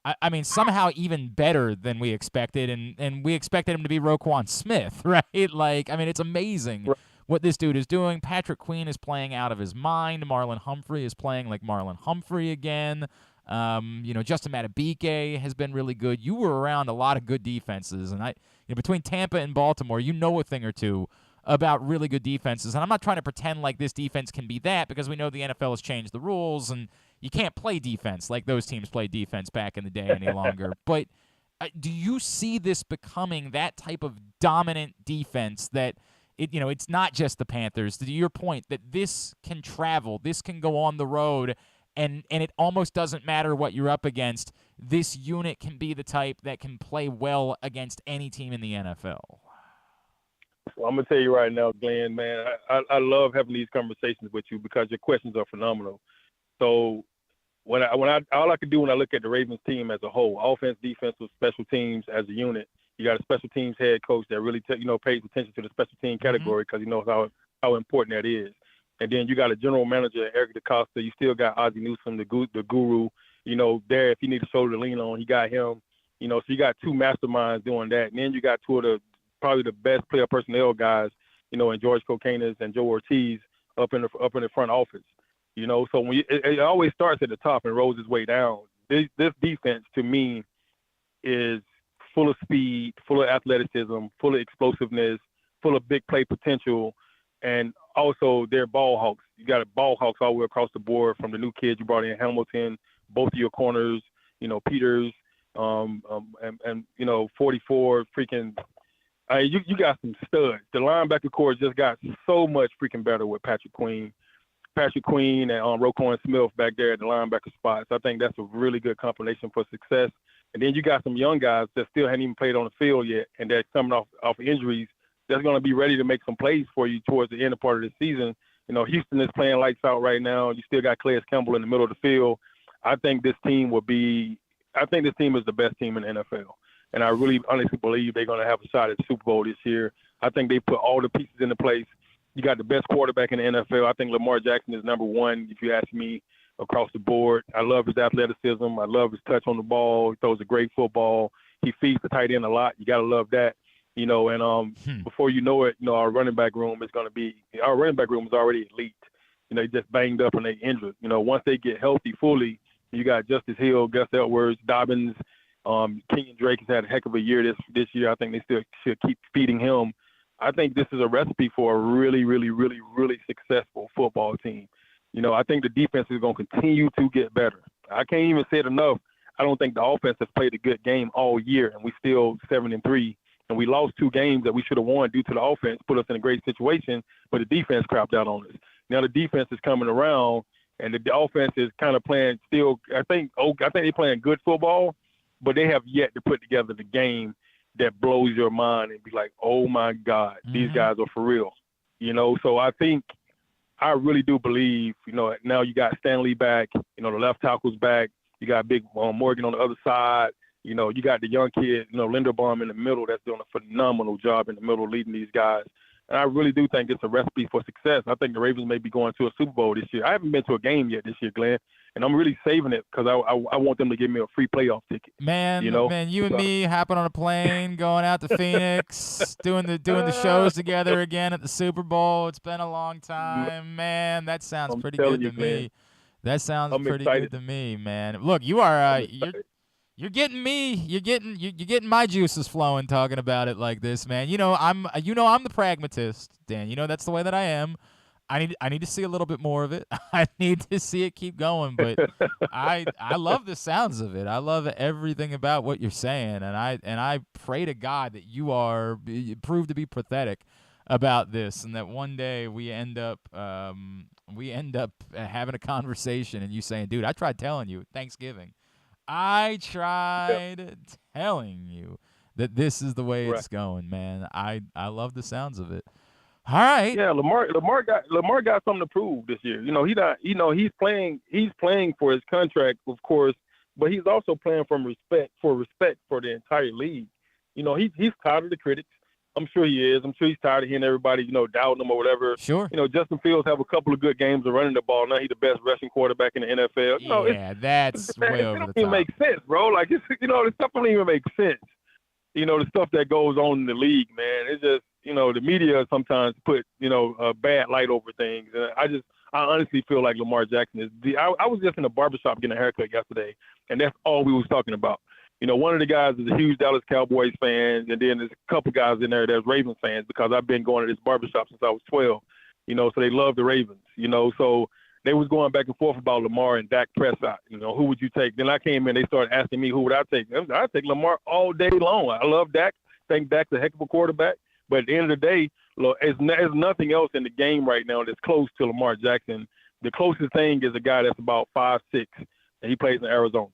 I mean, somehow even better than we expected, and we expected him to be Roquan Smith, right? Like, I mean, it's amazing. Right. What this dude is doing. Patrick Queen is playing out of his mind. Marlon Humphrey is playing like Marlon Humphrey again. Justin Matabike has been really good. You were around a lot of good defenses, and between Tampa and Baltimore, a thing or two about really good defenses. And I'm not trying to pretend like this defense can be that, because we know the NFL has changed the rules, and you can't play defense like those teams played defense back in the day any longer. But do you see this becoming that type of dominant defense that it's not just the Panthers, to your point, that this can travel, this can go on the road, and it almost doesn't matter what you're up against. This unit can be the type that can play well against any team in the NFL. Well, I'm going to tell you right now, Glenn, man, I love having these conversations with you because your questions are phenomenal. So all I can do when I look at the Ravens team as a whole, offense, defensive, special teams as a unit, you got a special teams head coach that really pays attention to the special team category because he knows how important that is. And then you got a general manager, Eric DeCosta. You still got Ozzie Newsome, the guru, there if you need a shoulder to lean on, he got him. So you got 2 masterminds doing that. And then you got 2 of probably the best player personnel guys, in George Kokanis and Joe Ortiz up in the front office. So when it always starts at the top and rolls its way down. This defense, to me, is full of speed, full of athleticism, full of explosiveness, full of big play potential, and also they're ball hawks. You got ball hawks all the way across the board from the new kids you brought in, Hamilton, both of your corners, Peters, and 44 freaking. You got some studs. The linebacker core just got so much freaking better with Patrick Queen and Roquan Smith back there at the linebacker spots. I think that's a really good combination for success. And then you got some young guys that still haven't even played on the field yet, and they're coming off injuries. That's going to be ready to make some plays for you towards the end of part of the season. Houston is playing lights out right now. You still got Calais Campbell in the middle of the field. I think this team is the best team in the NFL. And I really honestly believe they're going to have a shot at the Super Bowl this year. I think they put all the pieces into place. You got the best quarterback in the NFL. I think Lamar Jackson is number one, if you ask me, across the board. I love his athleticism. I love his touch on the ball. He throws a great football. He feeds the tight end a lot. You got to love that. Before you know it, our running back room is already elite. They just banged up and they injured. Once they get healthy fully, you got Justice Hill, Gus Edwards, Dobbins, Kenyon Drake has had a heck of a year this year. I think they still should keep feeding him. I think this is a recipe for a really, really, really, really successful football team. I think the defense is going to continue to get better. I can't even say it enough. I don't think the offense has played a good game all year, and we still 7-3. And we lost 2 games that we should have won due to the offense, put us in a great situation, but the defense crapped out on us. Now the defense is coming around, and the offense is kind of playing still. I think they're playing good football, but they have yet to put together the game that blows your mind and be like, oh my God, these guys are for real. So I really do believe, now you got Stanley back, the left tackle's back, you got Big Morgan on the other side. You got the young kid, Linderbaum in the middle that's doing a phenomenal job in the middle leading these guys. And I really do think it's a recipe for success. I think the Ravens may be going to a Super Bowl this year. I haven't been to a game yet this year, Glenn, and I'm really saving it because I want them to give me a free playoff ticket. Man, you and me hopping on a plane, going out to Phoenix, doing the shows together again at the Super Bowl. It's been a long time, man. That sounds pretty good to me. That sounds pretty good to me, man. Look, you are You're getting me. You're getting my juices flowing talking about it like this, man. I'm the pragmatist, Dan. That's the way that I am. I need to see a little bit more of it. I need to see it keep going, but I love the sounds of it. I love everything about what you're saying, and I pray to God that you prove to be pathetic about this, and that one day we end up having a conversation, and you saying, "Dude, I tried telling you Thanksgiving." I tried telling you that this is the way it's going, man. I love the sounds of it. All right. Yeah, Lamar got something to prove this year. He's playing for his contract, of course, but he's also playing for respect for the entire league. He's tired of the critics. I'm sure he is. I'm sure he's tired of hearing everybody, doubting him or whatever. Sure. Justin Fields have a couple of good games of running the ball. Now he's the best rushing quarterback in the NFL. That's way over the top. It don't even make sense, bro. Like, the stuff don't even make sense. The stuff that goes on in the league, man. It's just, the media sometimes put, a bad light over things. And I honestly feel like Lamar Jackson is I was just in a barbershop getting a haircut yesterday, and that's all we was talking about. One of the guys is a huge Dallas Cowboys fan, and then there's a couple guys in there that's Ravens fans because I've been going to this barbershop since I was 12, so they love the Ravens, so they was going back and forth about Lamar and Dak Prescott, who would you take? Then I came in, they started asking me who would I take. I'd take Lamar all day long. I love Dak. I think Dak's a heck of a quarterback, but at the end of the day, there's nothing else in the game right now that's close to Lamar Jackson. The closest thing is a guy that's about 5'6", and he plays in Arizona.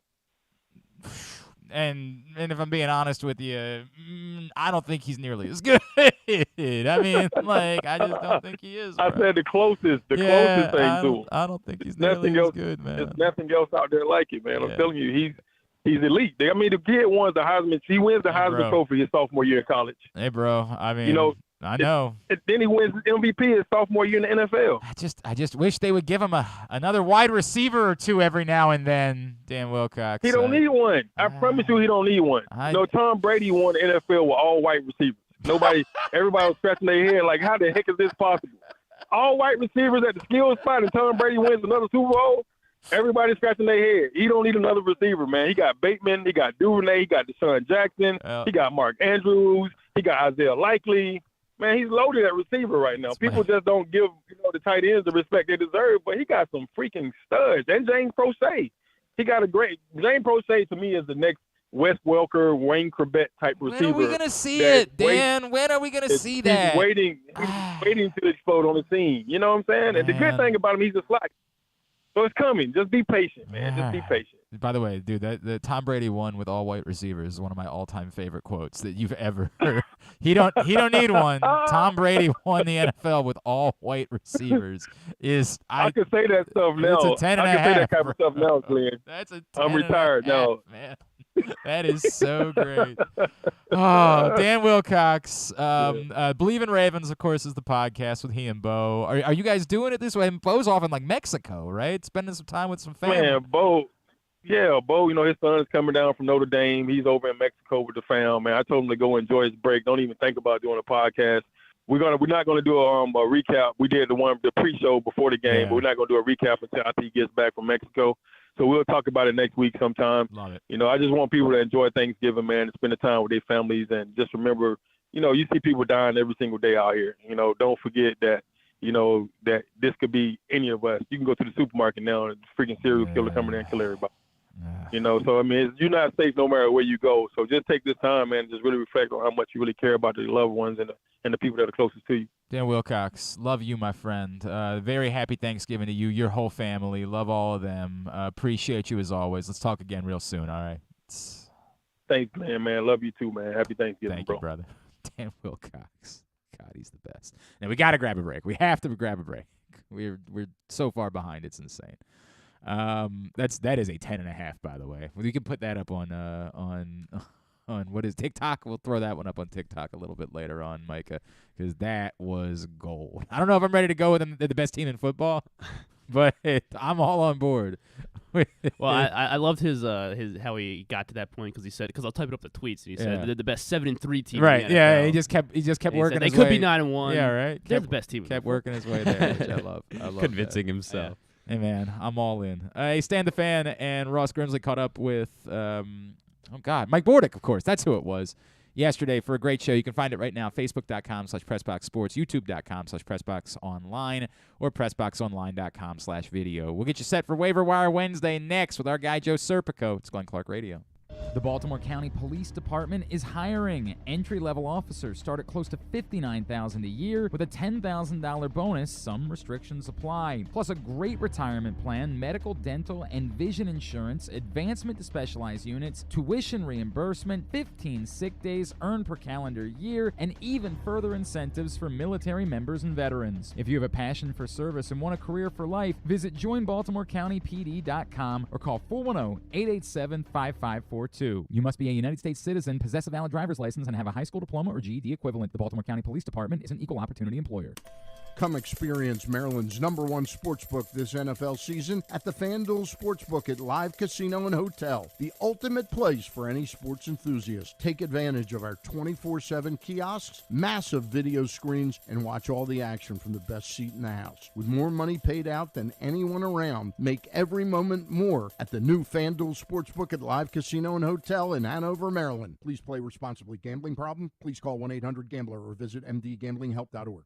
And if I'm being honest with you, I don't think he's nearly as good. I just don't think he is. Bro. I said the closest thing to him. I don't think he's nearly as good, man. There's nothing else out there like it, man. I'm telling you, he's elite. The kid wins the Heisman. He wins the Heisman Trophy his sophomore year in college. Hey, bro. I mean, I know. Then he wins MVP his sophomore year in the NFL. I just wish they would give him another wide receiver or two every now and then, Dan Wilcox. He don't need one. I promise you he don't need one. Tom Brady won the NFL with all white receivers. Everybody was scratching their head like, how the heck is this possible? all white receivers at the skill spot and Tom Brady wins another Super Bowl, everybody's scratching their head. He don't need another receiver, man. He got Bateman, he got Duvernay, he got Deshaun Jackson, he got Mark Andrews, he got Isaiah Likely. Man, he's loaded at receiver right now. People just don't give the tight ends the respect they deserve, but he got some freaking studs. And James Prochet. He got a great – James Prochet to me is the next Wes Welker, Wayne Corbett type receiver. When are we going to see it, Dan? When are we going to see that? He's waiting to explode on the scene. You know what I'm saying? And the good thing about him, he's a slot. So it's coming. Just be patient, man. Just be patient. By the way, dude, the Tom Brady won with all white receivers is one of my all-time favorite quotes that you've ever heard. He don't need one. Tom Brady won the NFL with all white receivers. I can say that stuff now. It's a 10 and I a can half, say that kind of stuff now, Glenn. That's a 10 I'm retired now. Man. That is so great. Oh, Dan Wilcox. Believe in Ravens, of course, is the podcast with he and Bo. Are you guys doing it this way? Bo's off in Mexico, right? Spending some time with some family. Man, Bo, his son is coming down from Notre Dame. He's over in Mexico with the fam, man. I told him to go enjoy his break. Don't even think about doing a podcast. We're not gonna do a recap. We did the pre-show before the game, but we're not gonna do a recap until after he gets back from Mexico. So we'll talk about it next week sometime. Love it. I just want people to enjoy Thanksgiving, man, and spend the time with their families, and just remember, you see people dying every single day out here. Don't forget that. That this could be any of us. You can go to the supermarket now and a freaking serial killer come in there and kill everybody. So you're not safe no matter where you go. So just take this time, man, and just really reflect on how much you really care about your loved ones and the people that are closest to you. Dan Wilcox, love you, my friend. Very happy Thanksgiving to you, your whole family. Love all of them. Appreciate you as always. Let's talk again real soon, all right? Thanks, man. Love you too, man. Happy Thanksgiving, Thank bro. you, brother. Dan Wilcox. God, he's the best. Now, we got to grab a break. We have to grab a break. We're so far behind. It's insane. That is a 10.5, by the way. We can put that up on what is TikTok. We'll throw that one up on TikTok a little bit later on, Micah, because that was gold. I don't know if I'm ready to go with them. They're the best team in football, but I'm all on board. Well, I loved his how he got to that point because he said I'll type it up the tweets. And he said they're the best 7-3 team. Right? In the NFL. Yeah. He just kept working. They his could way. be 9-1. Yeah. Right. They're the best team. Kept working his way there, which I love. Convincing himself. Yeah. Hey, man, I'm all in. Hey, Stan the Fan and Ross Grimsley caught up with, Mike Bordick, of course. That's who it was yesterday for a great show. You can find it right now, facebook.com/PressBoxSports, youtube.com/PressBoxOnline, or PressBoxOnline.com/video. We'll get you set for Waiver-Wire Wednesday next with our guy Joe Serpico. It's Glenn Clark Radio. The Baltimore County Police Department is hiring. Entry-level officers start at close to $59,000 a year with a $10,000 bonus. Some restrictions apply. Plus a great retirement plan, medical, dental, and vision insurance, advancement to specialized units, tuition reimbursement, 15 sick days earned per calendar year, and even further incentives for military members and veterans. If you have a passion for service and want a career for life, visit joinbaltimorecountypd.com or call 410-887-5542. You must be a United States citizen, possess a valid driver's license, and have a high school diploma or GED equivalent. The Baltimore County Police Department is an equal opportunity employer. Come experience Maryland's #1 sportsbook this NFL season at the FanDuel Sportsbook at Live Casino and Hotel, the ultimate place for any sports enthusiast. Take advantage of our 24/7 kiosks, massive video screens, and watch all the action from the best seat in the house. With more money paid out than anyone around, make every moment more at the new FanDuel Sportsbook at Live Casino and Hotel in Hanover, Maryland. Please play responsibly. Gambling problem? Please call 1-800-GAMBLER or visit mdgamblinghelp.org.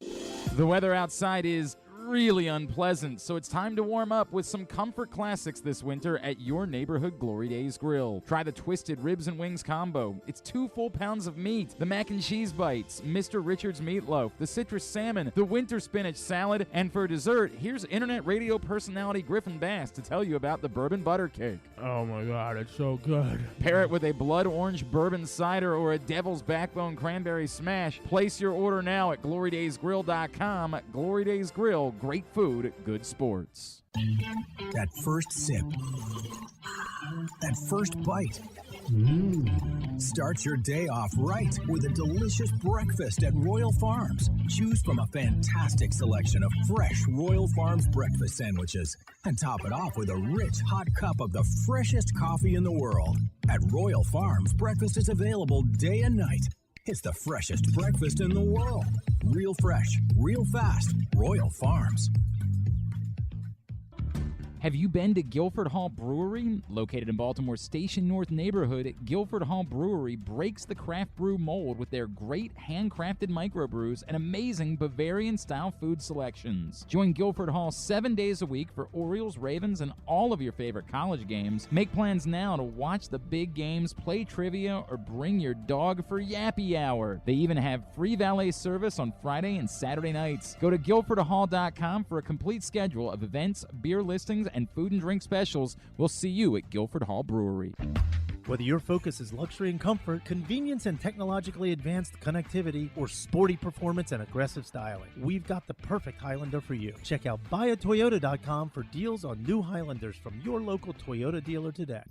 The weather outside is really unpleasant, so it's time to warm up with some comfort classics this winter at your neighborhood Glory Days Grill. Try the Twisted Ribs and Wings combo. It's 2 full pounds of meat, the mac and cheese bites, Mr. Richards meatloaf, the citrus salmon, the winter spinach salad, and for dessert, here's internet radio personality Griffin Bass to tell you about the bourbon butter cake. Oh my God, it's so good. Pair it with a blood orange bourbon cider or a devil's backbone cranberry smash. Place your order now at glorydaysgrill.com. Glory Days Grill. Great food, good sports. That first sip. That first bite. Start your day off right with a delicious breakfast at Royal Farms. Choose from a fantastic selection of fresh Royal Farms breakfast sandwiches and top it off with a rich hot cup of the freshest coffee in the world. At Royal Farms, breakfast is available day and night. It's the freshest breakfast in the world. Real fresh, real fast. Royal Farms. Have you been to Guilford Hall Brewery? Located in Baltimore's Station North neighborhood, Guilford Hall Brewery breaks the craft brew mold with their great handcrafted microbrews and amazing Bavarian-style food selections. Join Guilford Hall 7 days a week for Orioles, Ravens, and all of your favorite college games. Make plans now to watch the big games, play trivia, or bring your dog for Yappy Hour. They even have free valet service on Friday and Saturday nights. Go to guilfordhall.com for a complete schedule of events, beer listings, and food and drink specials. We'll see you at Guilford Hall Brewery. Whether your focus is luxury and comfort, convenience and technologically advanced connectivity, or sporty performance and aggressive styling, we've got the perfect Highlander for you. Check out buyatoyota.com for deals on new Highlanders from your local Toyota dealer today.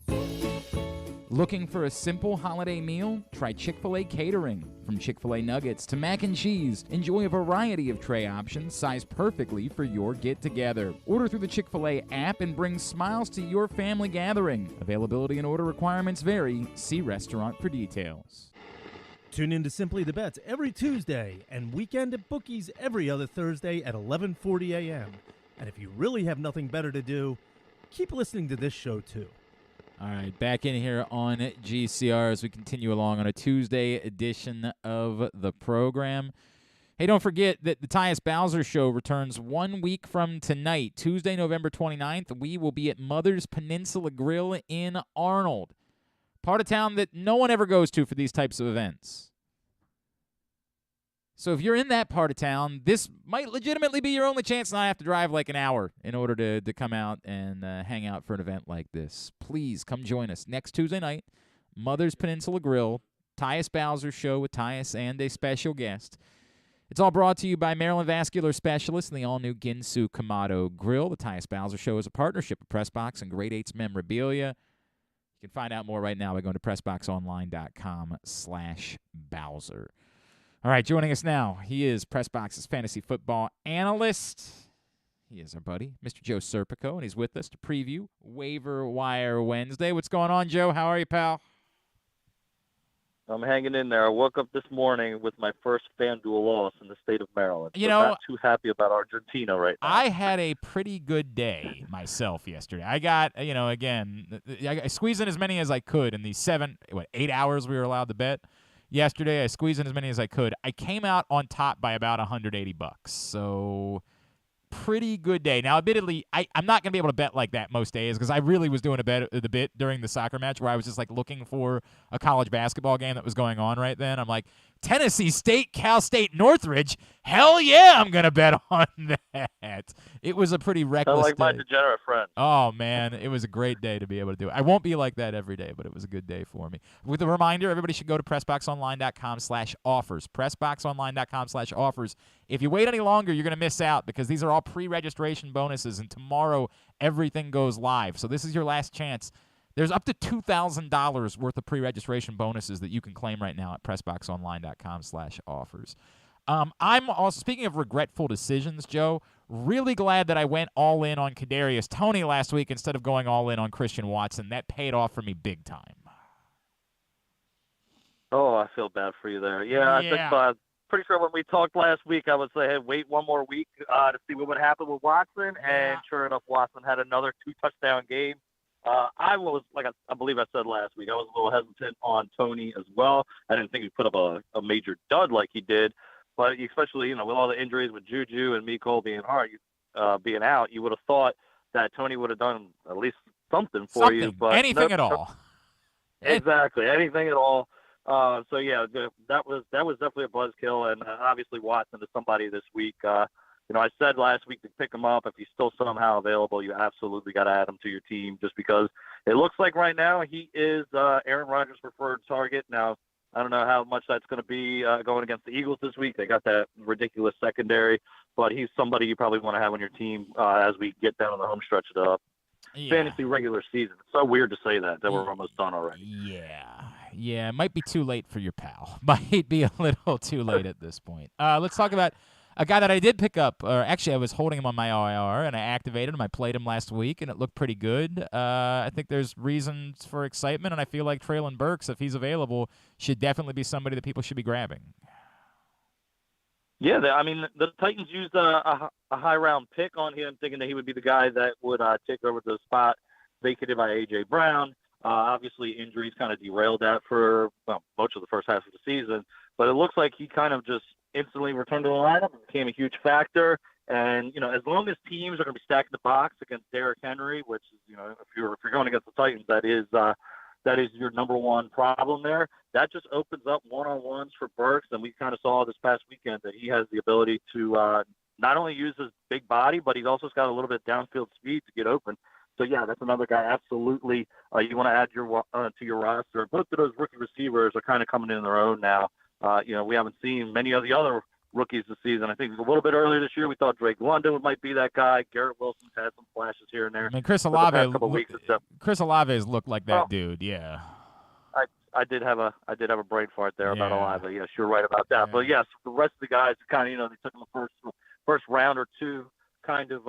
Looking for a simple holiday meal? Try Chick-fil-A catering. From Chick-fil-A nuggets to mac and cheese, enjoy a variety of tray options sized perfectly for your get-together. Order through the Chick-fil-A app and bring smiles to your family gathering. Availability and order requirements vary. See restaurant for details. Tune in to Simply the Bets every Tuesday and Weekend at Bookies every other Thursday at 11:40 a.m. And if you really have nothing better to do, keep listening to this show too. All right, back in here on GCR as we continue along on a Tuesday edition of the program. Hey, don't forget that the Tyus Bowser Show returns 1 week from tonight, Tuesday, November 29th. We will be at Mother's Peninsula Grill in Arnold, part of town that no one ever goes to for these types of events. So if you're in that part of town, this might legitimately be your only chance not have to drive like an hour in order to come out and hang out for an event like this. Please come join us next Tuesday night, Mother's Peninsula Grill, Tyus Bowser Show with Tyus and a special guest. It's all brought to you by Maryland Vascular Specialists and the all-new Ginsu Kamado Grill. The Tyus Bowser Show is a partnership of PressBox and Grade 8's memorabilia. You can find out more right now by going to PressBoxOnline.com/Bowser. All right, joining us now, he is PressBox's fantasy football analyst. He is our buddy, Mr. Joe Serpico, and he's with us to preview Waiver-Wire Wednesday. What's going on, Joe? How are you, pal? I'm hanging in there. I woke up this morning with my first FanDuel loss in the state of Maryland. You know, not too happy about Argentina right now. I had a pretty good day myself yesterday. I got, again, I squeezed in as many as I could in the 8 hours we were allowed to bet. Yesterday, I squeezed in as many as I could. I came out on top by about $180. So, pretty good day. Now, admittedly, I'm not going to be able to bet like that most days because I really was doing the bit during the soccer match where I was just like looking for a college basketball game that was going on right then. I'm like, Tennessee State, Cal State, Northridge. Hell yeah, I'm going to bet on that. It was a pretty reckless like my day. degenerate friend. Oh, man, it was a great day to be able to do it. I won't be like that every day, but it was a good day for me. With a reminder, everybody should go to PressBoxOnline.com/offers. PressBoxOnline.com/offers. If you wait any longer, you're going to miss out because these are all pre-registration bonuses, and tomorrow everything goes live. So this is your last chance. There's up to $2,000 worth of pre-registration bonuses that you can claim right now at PressBoxOnline.com/offers. I'm also, speaking of regretful decisions, Joe, really glad that I went all in on Kadarius Toney last week instead of going all in on Christian Watson. That paid off for me big time. Oh, I feel bad for you there. Yeah. I think pretty sure when we talked last week, I would say, hey, wait one more week to see what would happen with Watson. And sure enough, Watson had another 2-touchdown game. I was, I believe I said last week, I was a little hesitant on Toney as well. I didn't think he'd put up a major dud like he did. But especially, with all the injuries with Juju and Mecole being out, you would have thought that Toney would have done at least something for you. But anything at all. Exactly, anything at all. That was definitely a buzzkill. And obviously Watson is somebody this week. I said last week to pick him up. If he's still somehow available, you absolutely got to add him to your team just because it looks like right now he is Aaron Rodgers' preferred target. Now, I don't know how much that's going to be going against the Eagles this week. They got that ridiculous secondary, but he's somebody you probably want to have on your team as we get down on the home stretch of the fantasy regular season. It's so weird to say that we're almost done already. Yeah, it might be too late for your pal. Might be a little too late at this point. Let's talk about A guy that I did pick up, or actually I was holding him on my IR, and I activated him. I played him last week, and it looked pretty good. I think there's reasons for excitement, and I feel like Traylon Burks, if he's available, should definitely be somebody that people should be grabbing. Yeah, the Titans used a high-round pick on him, thinking that he would be the guy that would take over the spot vacated by A.J. Brown. Obviously, injuries kind of derailed that for most of the first half of the season, but it looks like he kind of just instantly returned to the lineup and became a huge factor. And, as long as teams are going to be stacking the box against Derrick Henry, which is, if you're going against the Titans, that is your number one problem there. That just opens up one-on-ones for Burks, and we kind of saw this past weekend that he has the ability to not only use his big body, but he's also got a little bit downfield speed to get open. So, yeah, that's another guy absolutely you want to add to your roster. Both of those rookie receivers are kind of coming in their own now. We haven't seen many of the other rookies this season. I think a little bit earlier this year we thought Drake London might be that guy. Garrett Wilson's had some flashes here and there. I mean, Chris Olave's looked like that dude, yeah. I did have a brain fart there about Olave. Yes, you're right about that. Yeah. But yes, the rest of the guys kind of, they took them the first round or two, kind of,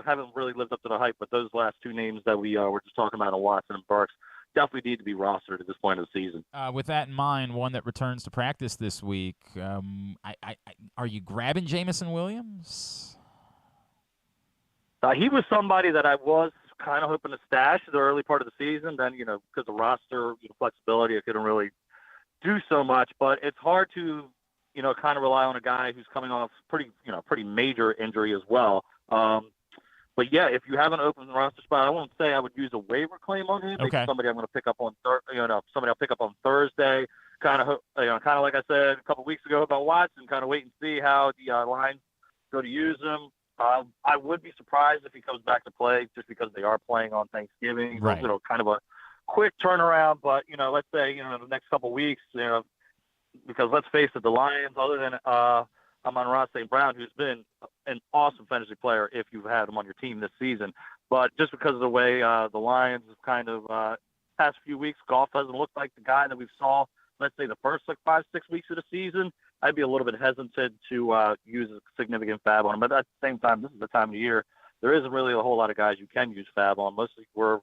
haven't really lived up to the hype. But those last two names that we were just talking about, Watson and Burks, definitely need to be rostered at this point of the season. With that in mind, one that returns to practice this week, are you grabbing Jamison Williams? He was somebody that I was kind of hoping to stash the early part of the season. Then, because of roster flexibility, I couldn't really do so much. But it's hard to, kind of rely on a guy who's coming off pretty major injury as well. But yeah, if you have an open roster spot, I won't say I would use a waiver claim on him. Okay. Maybe somebody I'm going to pick up on somebody I'll pick up on Thursday. Kind of like I said a couple weeks ago about Watson. Kind of wait and see how the Lions go to use him. I would be surprised if he comes back to play, just because they are playing on Thanksgiving. Right. Kind of a quick turnaround. But let's say the next couple weeks, because let's face it, the Lions, other than Amon-Ra St. Brown, who's been an awesome fantasy player if you've had him on your team this season. But just because of the way the Lions have kind of past few weeks, Goff hasn't looked like the guy that we saw, let's say, the first 5-6 weeks of the season, I'd be a little bit hesitant to use a significant fab on him. But at the same time, this is the time of year. There isn't really a whole lot of guys you can use fab on. Mostly we're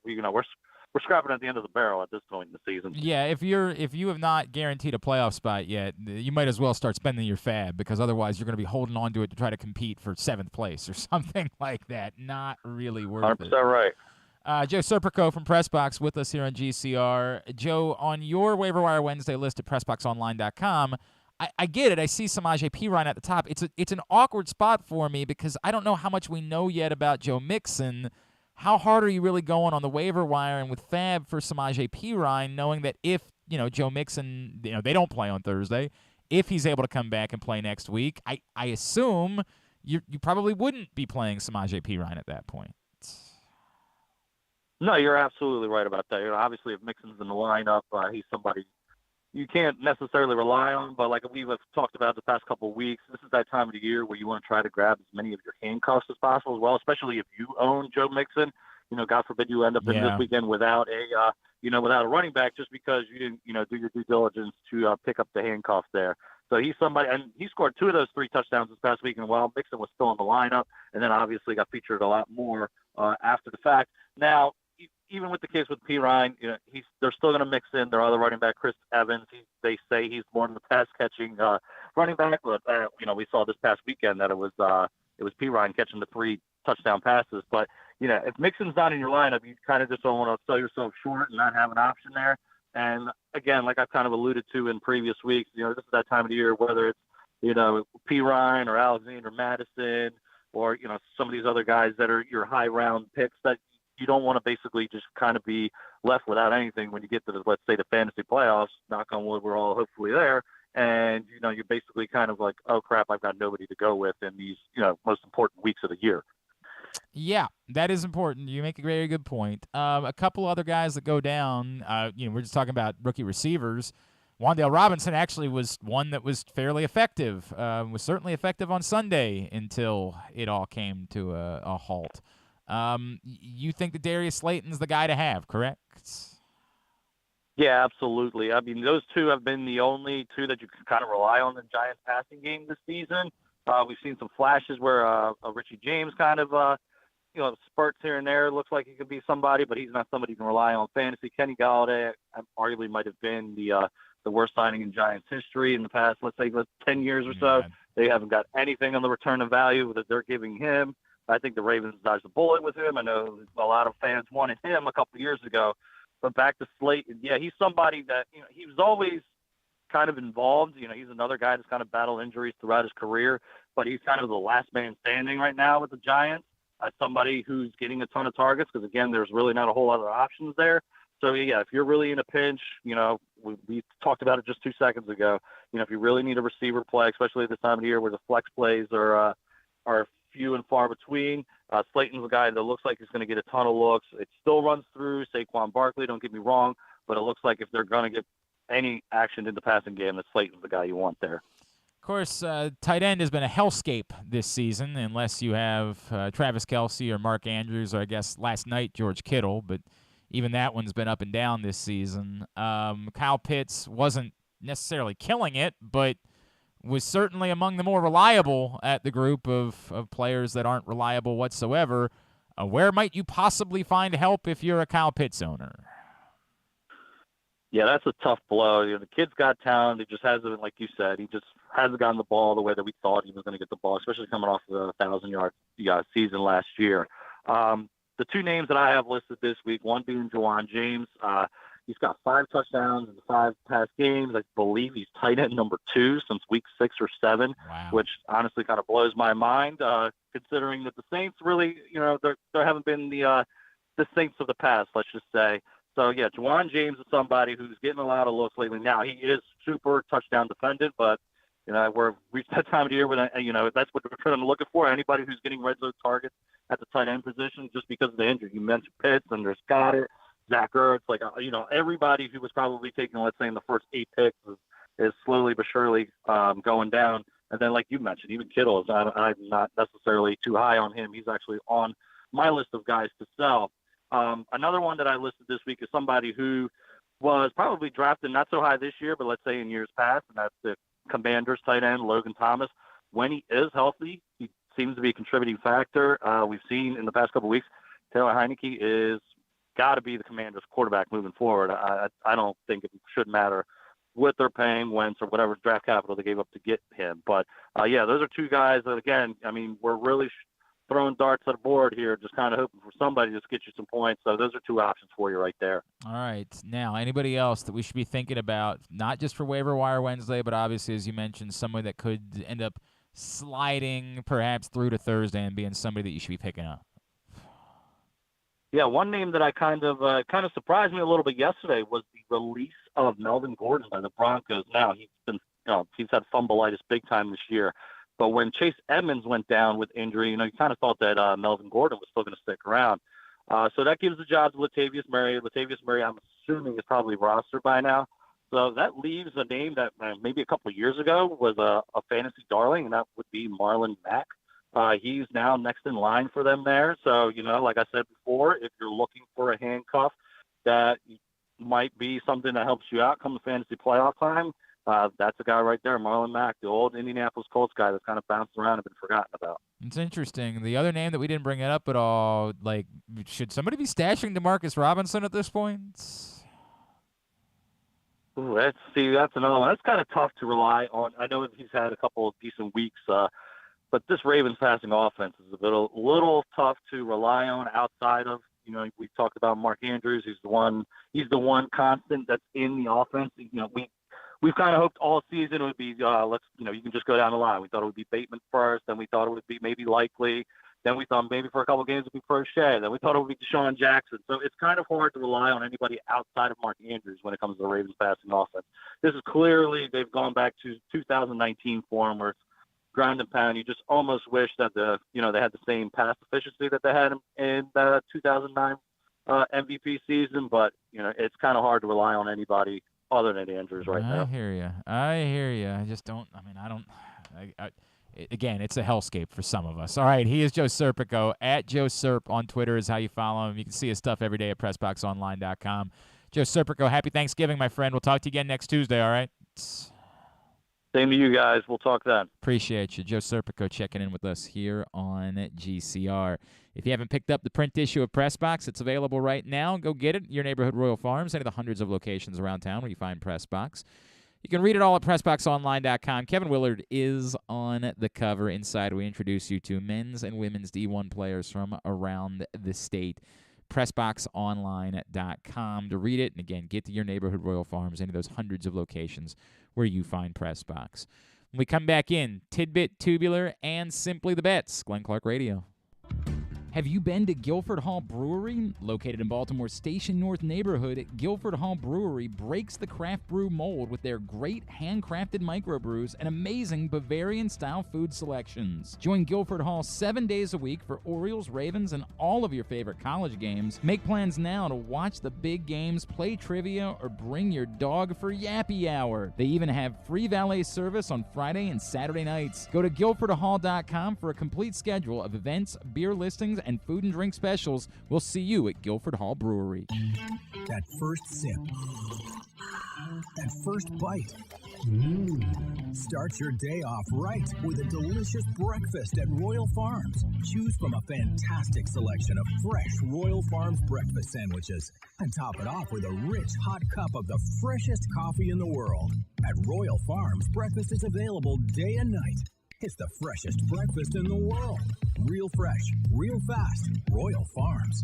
scrapping at the end of the barrel at this point in the season. Yeah, if you have not guaranteed a playoff spot yet, you might as well start spending your fab, because otherwise you're going to be holding on to it to try to compete for 7th place or something like that. Not really worth 100% it. 100% right. Joe Serpico from PressBox with us here on GCR. Joe, on your Waiver-Wire Wednesday list at PressBoxOnline.com, I get it. I see Samaje Perine at the top. It's an awkward spot for me because I don't know how much we know yet about Joe Mixon. How hard are you really going on the waiver wire and with fab for Samaje Perine, knowing that if Joe Mixon, they don't play on Thursday, if he's able to come back and play next week, I assume you probably wouldn't be playing Samaje Perine at that point. No, you're absolutely right about that. Obviously, if Mixon's in the lineup, he's somebody you can't necessarily rely on. But like we've talked about the past couple of weeks, this is that time of the year where you want to try to grab as many of your handcuffs as possible as well, especially if you own Joe Mixon. God forbid you end up in this weekend without a running back just because you didn't, do your due diligence to pick up the handcuffs there. So he's somebody, and he scored 2 of those 3 touchdowns this past weekend while Mixon was still in the lineup, and then obviously got featured a lot more after the fact. Now, even with the case with Perine, they're still going to mix in their other running back, Chris Evans. They say he's more of the pass-catching running back, but we saw this past weekend that it was Perine catching the 3 touchdown passes. But if Mixon's not in your lineup, you kind of just don't want to sell yourself short and not have an option there. And again, like I've kind of alluded to in previous weeks, this is that time of the year, whether it's Perine or Alexander Madison or some of these other guys that are your high round picks that you don't want to basically just kind of be left without anything when you get to let's say the fantasy playoffs. Knock on wood, we're all hopefully there, and you're basically kind of like, oh crap, I've got nobody to go with in these most important weeks of the year. Yeah, that is important. You make a very good point. A couple other guys that go down. We're just talking about rookie receivers. Wan'Dale Robinson actually was one that was fairly effective. Was certainly effective on Sunday until it all came to a halt. You think that Darius Slayton's the guy to have, correct? Yeah, absolutely. I mean, those two have been the only two that you can kind of rely on in the Giants passing game this season. We've seen some flashes where Richie James kind of, spurts here and there. Looks like he could be somebody, but he's not somebody you can rely on fantasy. Kenny Galladay arguably might have been the worst signing in Giants history in the past, let's say 10 years or so. They haven't got anything on the return of value that they're giving him. I think the Ravens dodged a bullet with him. I know a lot of fans wanted him a couple of years ago. But back to Slayton, yeah, he's somebody that, he was always kind of involved. He's another guy that's kind of battled injuries throughout his career, but he's kind of the last man standing right now with the Giants. Somebody who's getting a ton of targets because, again, there's really not a whole lot of options there. So, yeah, if you're really in a pinch, we talked about it just 2 seconds ago. If you really need a receiver play, especially at this time of the year where the flex plays are few and far between, Slayton's a guy that looks like he's going to get a ton of looks. It still runs through Saquon Barkley, don't get me wrong, but it looks like if they're going to get any action in the passing game, that Slayton's the guy you want there. Of course, tight end has been a hellscape this season, unless you have Travis Kelce or Mark Andrews, or I guess last night George Kittle, but even that one's been up and down this season. Kyle Pitts wasn't necessarily killing it, but was certainly among the more reliable at the group of players that aren't reliable whatsoever. Where might you possibly find help if you're a Kyle Pitts owner? Yeah, that's a tough blow. The kid's got talent. He just hasn't, like you said, he just hasn't gotten the ball the way that we thought he was going to get the ball, especially coming off the 1,000-yard season last year. The two names that I have listed this week, one being Juwan James. He's got 5 touchdowns in 5 past games. I believe he's tight end number 2 since week 6 or 7, which honestly kind of blows my mind, considering that the Saints really, there haven't been the Saints of the past, let's just say. So, yeah, Juwan James is somebody who's getting a lot of looks lately. Now, he is super touchdown dependent, but, we're reached that time of the year where, that's what we're trying to look for. Anybody who's getting red zone targets at the tight end position just because of the injury. You mentioned Pitts, and there's Goddard, Zach Ertz, everybody who was probably taken, let's say, in the first 8 picks is slowly but surely going down. And then, like you mentioned, even Kittle, I'm not necessarily too high on him. He's actually on my list of guys to sell. Another one that I listed this week is somebody who was probably drafted not so high this year, but let's say in years past, and that's the Commanders tight end, Logan Thomas. When he is healthy, he seems to be a contributing factor. We've seen in the past couple of weeks, Taylor Heineke is got to be the Commanders quarterback moving forward. I don't think it should matter what they're paying Wentz or whatever draft capital they gave up to get him. But, yeah, those are two guys that, again, we're really throwing darts at the board here, just kind of hoping for somebody to get you some points. So those are 2 options for you right there. All right. Now, anybody else that we should be thinking about, not just for Waiver Wire Wednesday, but obviously, as you mentioned, someone that could end up sliding perhaps through to Thursday and being somebody that you should be picking up? Yeah, one name that I kind of surprised me a little bit yesterday was the release of Melvin Gordon by the Broncos. Now, he's been, he's had fumbleitis big time this year. But when Chase Edmonds went down with injury, you kind of thought that Melvin Gordon was still going to stick around. So that gives the job to Latavius Murray. Latavius Murray, I'm assuming, is probably rostered by now. So that leaves a name that maybe a couple of years ago was a fantasy darling, and that would be Marlon Mack. He's now next in line for them there. So, like I said before, if you're looking for a handcuff that might be something that helps you out come the fantasy playoff time, that's a guy right there, Marlon Mack, the old Indianapolis Colts guy that's kind of bounced around and been forgotten about. It's interesting. The other name that we didn't bring it up at all, should somebody be stashing DeMarcus Robinson at this point? Ooh, that's another one. That's kind of tough to rely on. I know he's had a couple of decent weeks, but this Ravens passing offense is a little tough to rely on outside of, we talked about Mark Andrews. He's the one constant that's in the offense. We've kind of hoped all season it would be, you can just go down the line. We thought it would be Bateman first, then we thought it would be maybe Likely, then we thought maybe for a couple of games it would be Prochet, then we thought it would be Deshaun Jackson. So it's kind of hard to rely on anybody outside of Mark Andrews when it comes to the Ravens passing offense. This is clearly, they've gone back to 2019 form where it's ground and pound. You just almost wish that they had the same pass efficiency that they had in the 2009 MVP season, but it's kind of hard to rely on anybody other than Andrews right now. I hear you. I just don't. Again, it's a hellscape for some of us. All right, he is Joe Serpico. At Joe Serp on Twitter is how you follow him. You can see his stuff every day at PressBoxOnline.com. Joe Serpico, happy Thanksgiving, my friend. We'll talk to you again next Tuesday, all right? Same to you guys. We'll talk then. Appreciate you. Joe Serpico checking in with us here on GCR. If you haven't picked up the print issue of PressBox, it's available right now. Go get it. Your neighborhood Royal Farms, any of the hundreds of locations around town where you find PressBox. You can read it all at PressBoxOnline.com. Kevin Willard is on the cover. Inside, we introduce you to men's and women's D1 players from around the state. PressBoxOnline.com to read it. And again, get to your neighborhood Royal Farms, any of those hundreds of locations where you find PressBox. When we come back in, Tidbit, Tubular, and Simply the Bets, Glenn Clark Radio. Have you been to Guilford Hall Brewery? Located in Baltimore's Station North neighborhood, Guilford Hall Brewery breaks the craft brew mold with their great handcrafted microbrews and amazing Bavarian-style food selections. Join Guilford Hall 7 days a week for Orioles, Ravens, and all of your favorite college games. Make plans now to watch the big games, play trivia, or bring your dog for Yappy Hour. They even have free valet service on Friday and Saturday nights. Go to guilfordhall.com for a complete schedule of events, beer listings, and food and drink specials. We'll see you at Guilford Hall Brewery. That first sip. That first bite. Start your day off right with a delicious breakfast at Royal Farms. Choose from a fantastic selection of fresh Royal Farms breakfast sandwiches and top it off with a rich hot cup of the freshest coffee in the world. At Royal Farms, breakfast is available day and night. It's the freshest breakfast in the world. Real fresh, real fast. Royal Farms.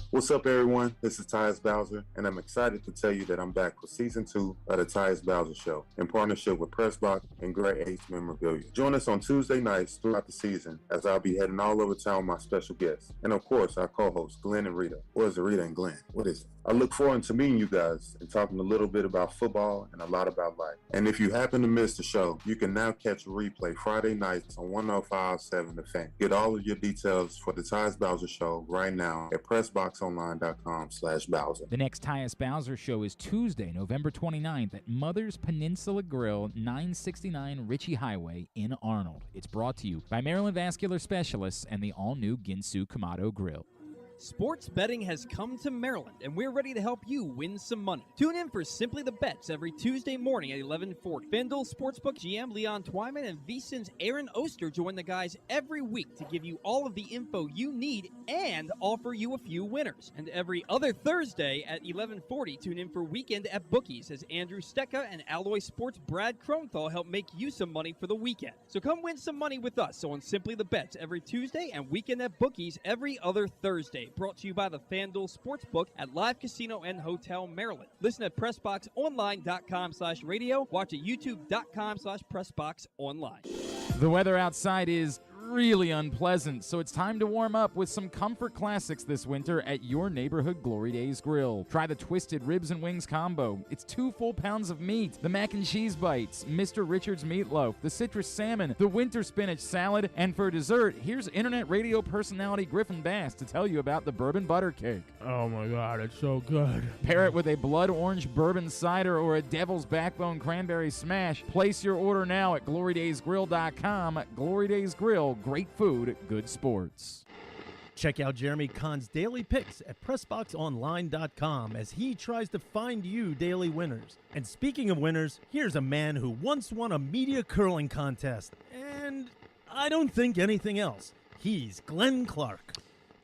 What's up, everyone? This is Tyus Bowser, and I'm excited to tell you that I'm back for Season 2 of The Tyus Bowser Show in partnership with PressBox and Great H Memorabilia. Join us on Tuesday nights throughout the season as I'll be heading all over town with my special guests. And of course, our co-hosts, Glenn and Rita. Or is it Rita and Glenn? What is it? I look forward to meeting you guys and talking a little bit about football and a lot about life. And if you happen to miss the show, you can now catch a replay Friday nights on 105.7 The Fan. Get all of your details for The Tyus Bowser Show right now at PressBoxOnline.com/Bowser. The next Tyus Bowser Show is Tuesday, November 29th at Mother's Peninsula Grill, 969 Ritchie Highway in Arnold. It's brought to you by Maryland Vascular Specialists and the all-new Ginsu Kamado Grill. Sports betting has come to Maryland, and we're ready to help you win some money. Tune in for Simply the Bets every Tuesday morning at 11:40. FanDuel Sportsbook GM Leon Twyman and VSiN's Aaron Oster join the guys every week to give you all of the info you need and offer you a few winners. And every other Thursday at 11:40, tune in for Weekend at Bookies as Andrew Stecca and Alloy Sports' Brad Kronthal help make you some money for the weekend. So come win some money with us on Simply the Bets every Tuesday and Weekend at Bookies every other Thursday. Brought to you by the FanDuel Sportsbook at Live Casino and Hotel Maryland. Listen at PressBoxOnline.com/radio. Watch at YouTube.com/PressBoxOnline. The weather outside is really unpleasant, so it's time to warm up with some comfort classics this winter at your neighborhood Glory Days Grill. Try the Twisted Ribs and Wings combo. It's 2 full pounds of meat, the mac and cheese bites, Mr. Richards meatloaf, the citrus salmon, the winter spinach salad, and for dessert, here's internet radio personality Griffin Bass to tell you about the bourbon butter cake. Oh my God, it's so good. Pair it with a blood orange bourbon cider or a devil's backbone cranberry smash. Place your order now at glorydaysgrill.com. Glory Days Grill. Great food, good sports. Check out Jeremy Kahn's daily picks at PressBoxOnline.com as he tries to find you daily winners. And speaking of winners, here's a man who once won a media curling contest. And I don't think anything else. He's Glenn Clark.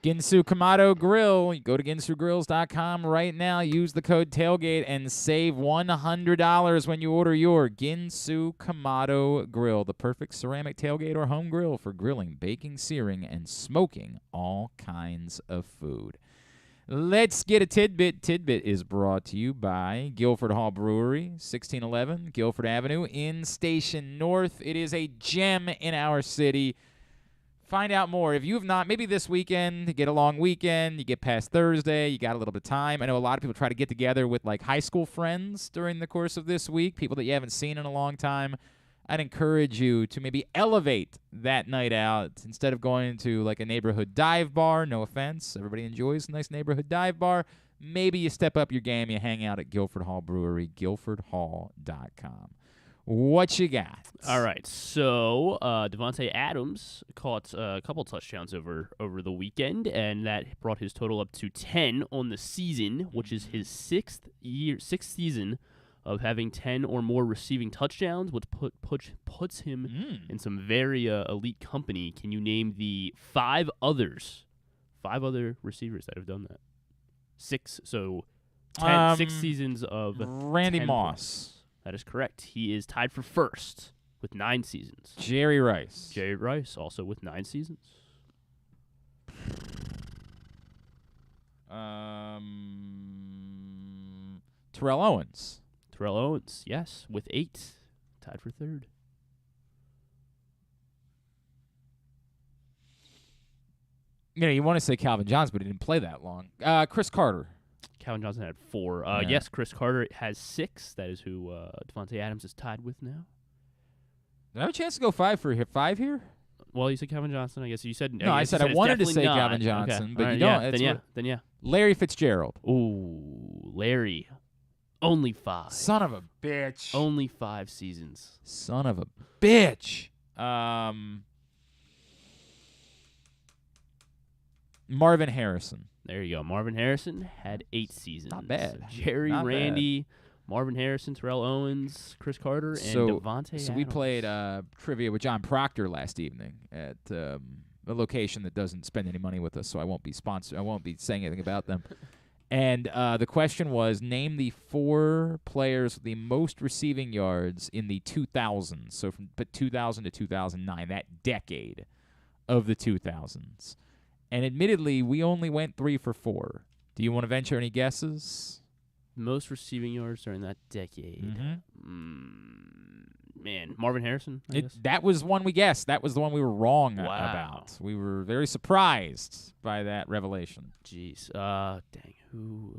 Ginsu Kamado Grill. You go to ginsugrills.com right now. Use the code TAILGATE and save $100 when you order your Ginsu Kamado Grill. The perfect ceramic tailgate or home grill for grilling, baking, searing, and smoking all kinds of food. Let's get a tidbit. Tidbit is brought to you by Guilford Hall Brewery, 1611 Guilford Avenue in Station North. It is a gem in our city. Find out more. If you have not, maybe this weekend, you get a long weekend, you get past Thursday, you got a little bit of time. I know a lot of people try to get together with like high school friends during the course of this week, people that you haven't seen in a long time. I'd encourage you to maybe elevate that night out instead of going to like a neighborhood dive bar. No offense. Everybody enjoys a nice neighborhood dive bar. Maybe you step up your game, you hang out at Guilford Hall Brewery, guilfordhall.com. What you got? All right, so Devontae Adams caught a couple touchdowns over the weekend, and that brought his total up to 10 on the season, which is his sixth season of having 10 or more receiving touchdowns, which puts him in some very elite company. Can you name the 5 other receivers that have done that? 6. So 6 seasons of Randy 10 Moss. points. That is correct. He is tied for first with 9 seasons. Jerry Rice. Jerry Rice also with 9 seasons. Terrell Owens. Terrell Owens, yes, with 8, tied for third. You want to say Calvin Johnson, but he didn't play that long. Chris Carter. Calvin Johnson had 4. Yeah. Yes, Chris Carter has 6. That is who Devontae Adams is tied with now. Do I have a chance to go 5 here? Well, you said Calvin Johnson. I guess you said No, I said I wanted to say Calvin Johnson, okay. but right, you don't. Then yeah. Larry Fitzgerald. Ooh, Larry. Only 5. Son of a bitch. Only 5 seasons. Son of a bitch. Marvin Harrison. There you go. Marvin Harrison had 8 seasons. Not bad. Jerry, Not Randy, Marvin Harrison, Terrell Owens, Chris Carter, and Devontae Adams. So we played trivia with John Proctor last evening at a location that doesn't spend any money with us, so I won't be saying anything about them. And the question was, name the 4 players with the most receiving yards in the 2000s, so from 2000 to 2009, that decade of the 2000s. And admittedly, we only went 3 for 4. Do you want to venture any guesses? Most receiving yards during that decade. Man, Marvin Harrison, I guess. That was one we guessed. That was the one we were wrong about. We were very surprised by that revelation. Jeez. Dang. Who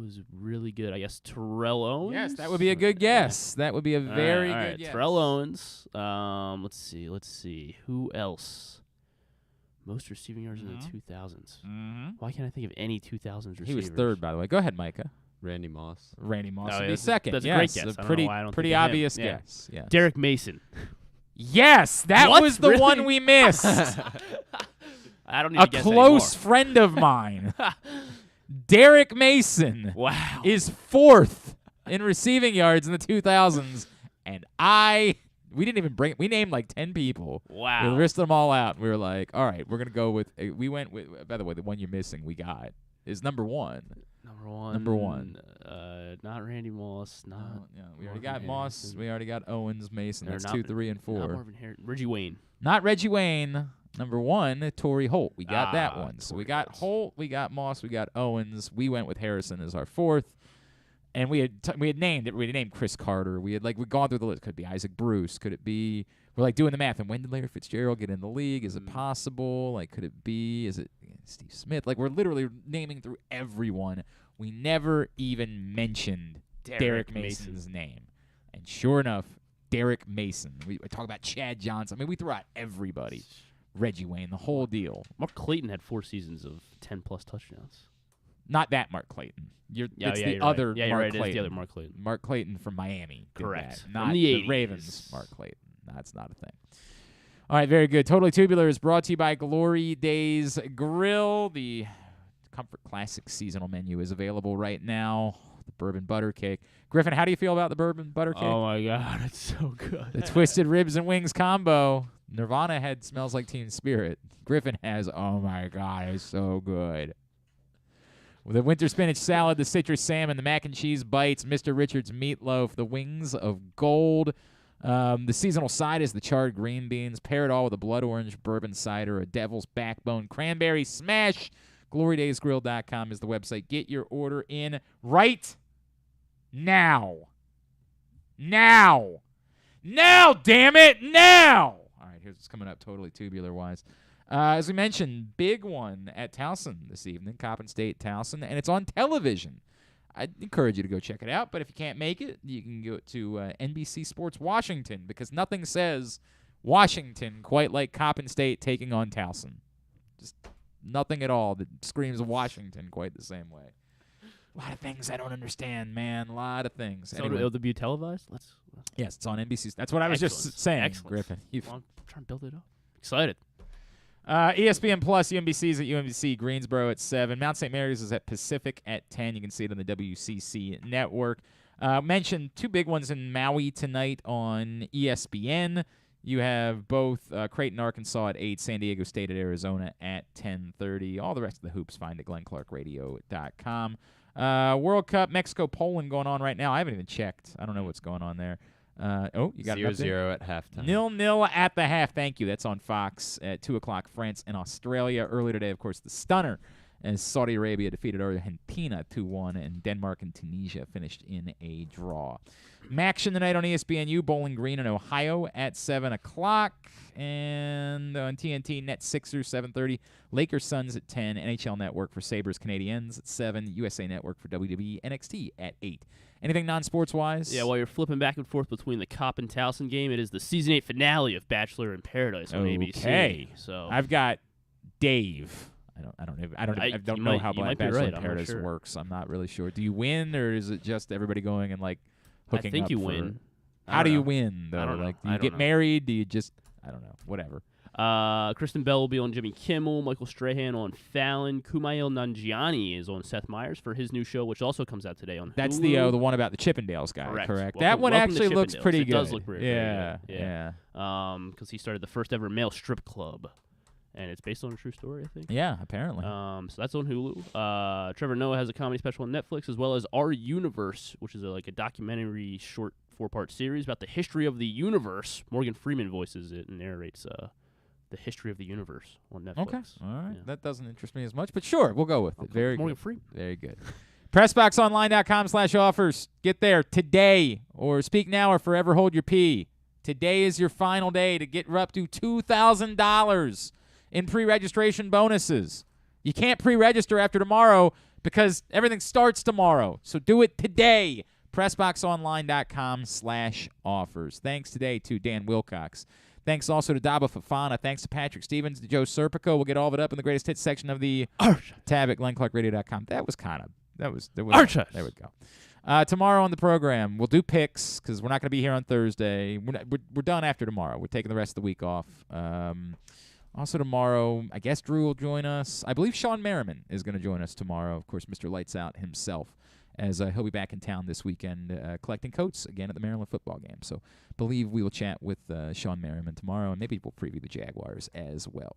was really good? I guess Terrell Owens? Yes, that would be a good guess. That would be a very good guess. Terrell Owens. Let's see. Who else? Most receiving yards in the 2000s. Why can't I think of any 2000s receivers? He was third, by the way. Go ahead, Micah. Randy Moss. Would be second. That's yes, a great guess. A pretty obvious yeah. guess. Yes. Derek Mason. Yes, that was the one we missed. I don't need to guess close anymore. friend of mine, Derek Mason. Wow. Is 4th in receiving yards in the 2000s, and we didn't even we named like 10 people. Wow. We listed them all out. We were like, all right, we're gonna go with. We went with. By the way, the one you're missing, we got is number 1. Number one. Not Randy Moss. Not. We already got Moss. Harrison. We already got Owens, Mason. That's Not 2, 3, and 4. Not Marvin Harrison. Reggie Wayne. Not Reggie Wayne. Number 1, Torrey Holt. We got that one. So we got Holt. Holt. We got Moss. We got Owens. We went with Harrison as our 4th. And we had named it. We had named Chris Carter. We'd gone through the list. Could it be Isaac Bruce? Could it be? We're like doing the math. And when did Larry Fitzgerald get in the league? Is it possible? Like, could it be? Is it Steve Smith? Like, we're literally naming through everyone. We never even mentioned Derek Mason's name. And sure enough, Derek Mason. We talk about Chad Johnson. I mean, we threw out everybody. Reggie Wayne, the whole deal. Mark Clayton had 4 seasons of 10-plus touchdowns. Not that Mark Clayton. You're other right. Mark Right. Clayton. It's the other Mark Clayton. Mark Clayton from Miami. Correct. Not from the 80s. Ravens Mark Clayton. That's not a thing. All right, very good. Totally Tubular is brought to you by Glory Days Grill. The Comfort Classic seasonal menu is available right now. The bourbon butter cake. Griffin, how do you feel about the bourbon butter cake? Oh, my God. It's so good. The twisted ribs and wings combo. Nirvana had Smells Like Teen Spirit. Griffin has, oh, my God, it's so good. With the winter spinach salad, the citrus salmon, the mac and cheese bites, Mr. Richards meatloaf, the wings of gold. The seasonal side is the charred green beans. Pair it all with a blood orange bourbon cider, a devil's backbone cranberry smash. GloryDaysGrill.com is the website. Get your order in right now. Now, damn it, now. All right, here's what's coming up totally tubular-wise. As we mentioned, big one at Towson this evening, Coppin State Towson, and it's on television. I'd encourage you to go check it out, but if you can't make it, you can go to NBC Sports Washington, because nothing says Washington quite like Coppin State taking on Towson. Just nothing at all that screams Washington quite the same way. A lot of things I don't understand, man. A lot of things. So Anyway. it'll be televised? Yes, it's on NBC. That's what I was just saying, Excellent. Griffin. Well, I'm trying to build it up. Excited. ESPN Plus, UMBC's at UMBC, Greensboro at 7. Mount St. Mary's is at Pacific at 10. You can see it on the WCC network. Mentioned two big ones in Maui tonight on ESPN. You have both Creighton, Arkansas at 8, San Diego State at Arizona at 10:30. All the rest of the hoops find at glennclarkradio.com. World Cup, Mexico, Poland going on right now. I haven't even checked. I don't know what's going on there. You got 0-0 at halftime. 0-0 at the half. Thank you. That's on Fox at 2 o'clock. France and Australia. Earlier today, of course, the stunner as Saudi Arabia defeated Argentina 2-1, and Denmark and Tunisia finished in a draw. Action tonight on ESPNU, Bowling Green in Ohio at 7 o'clock. And on TNT, Nets Sixers, 7:30. Lakers Suns at 10. NHL Network for Sabres Canadiens at 7. USA Network for WWE NXT at 8. Anything non-sports-wise? Yeah, while you're flipping back and forth between the Kopp and Towson game, it is the Season 8 finale of Bachelor in Paradise on ABC. Okay. So I've got Dave. I don't know how Bachelor in Paradise works. I'm not really sure. Do you win, or is it just everybody going and like hooking up? I think you win. How do you win though? I don't know. Like, do you get married? Do you just? I don't know. Whatever. Kristen Bell will be on Jimmy Kimmel. Michael Strahan on Fallon. Kumail Nanjiani is on Seth Meyers for his new show, which also comes out today on Hulu. That's the one about the Chippendales guy, correct? That one welcome actually looks pretty good. It does look pretty good. Yeah. Because he started the first ever male strip club. And it's based on a true story, I think. Yeah, apparently. So that's on Hulu. Trevor Noah has a comedy special on Netflix, as well as Our Universe, which is like a documentary short 4-part series about the history of the universe. Morgan Freeman voices it and narrates the history of the universe on Netflix. Okay, all right. Yeah. That doesn't interest me as much, but sure, we'll go with it. Very Morgan good. Freeman. Very good. PressBoxOnline.com/offers. Get there today, or speak now or forever hold your pee. Today is your final day to get up to $2,000 in pre-registration bonuses. You can't pre-register after tomorrow because everything starts tomorrow. So do it today. PressBoxOnline.com/offers. Thanks today to Dan Wilcox. Thanks also to Daba Fofana. Thanks to Patrick Stevens, to Joe Serpico. We'll get all of it up in the greatest hits section of the tab at GlennClarkRadio.com. There we go. Tomorrow on the program, we'll do picks because we're not going to be here on Thursday. We're done after tomorrow. We're taking the rest of the week off. Also tomorrow, I guess Drew will join us. I believe Sean Merriman is going to join us tomorrow. Of course, Mr. Lights Out himself, as he'll be back in town this weekend collecting coats again at the Maryland football game. So believe we will chat with Sean Merriman tomorrow, and maybe we'll preview the Jaguars as well.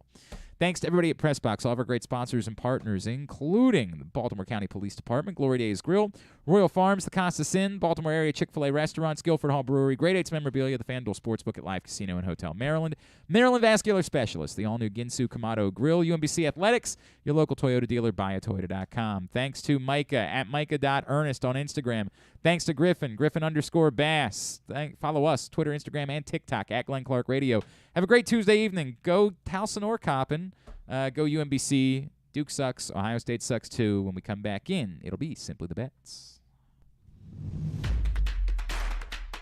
Thanks to everybody at PressBox, all of our great sponsors and partners, including the Baltimore County Police Department, Glory Days Grill, Royal Farms, the Costas Inn, Baltimore area Chick-fil-A restaurants, Guilford Hall Brewery, Great Eights Memorabilia, the FanDuel Sportsbook at Live Casino and Hotel Maryland, Maryland Vascular Specialists, the all-new Ginsu Kamado Grill, UMBC Athletics, your local Toyota dealer, buyatoyota.com. Thanks to Micah at Micah.Ernest on Instagram. Thanks to Griffin_Bass. Follow us, Twitter, Instagram, and TikTok at Glenn Clark Radio. Have a great Tuesday evening. Go Towson or Coppin. Go UMBC. Duke sucks. Ohio State sucks too. When we come back in, it'll be Simply the Bets.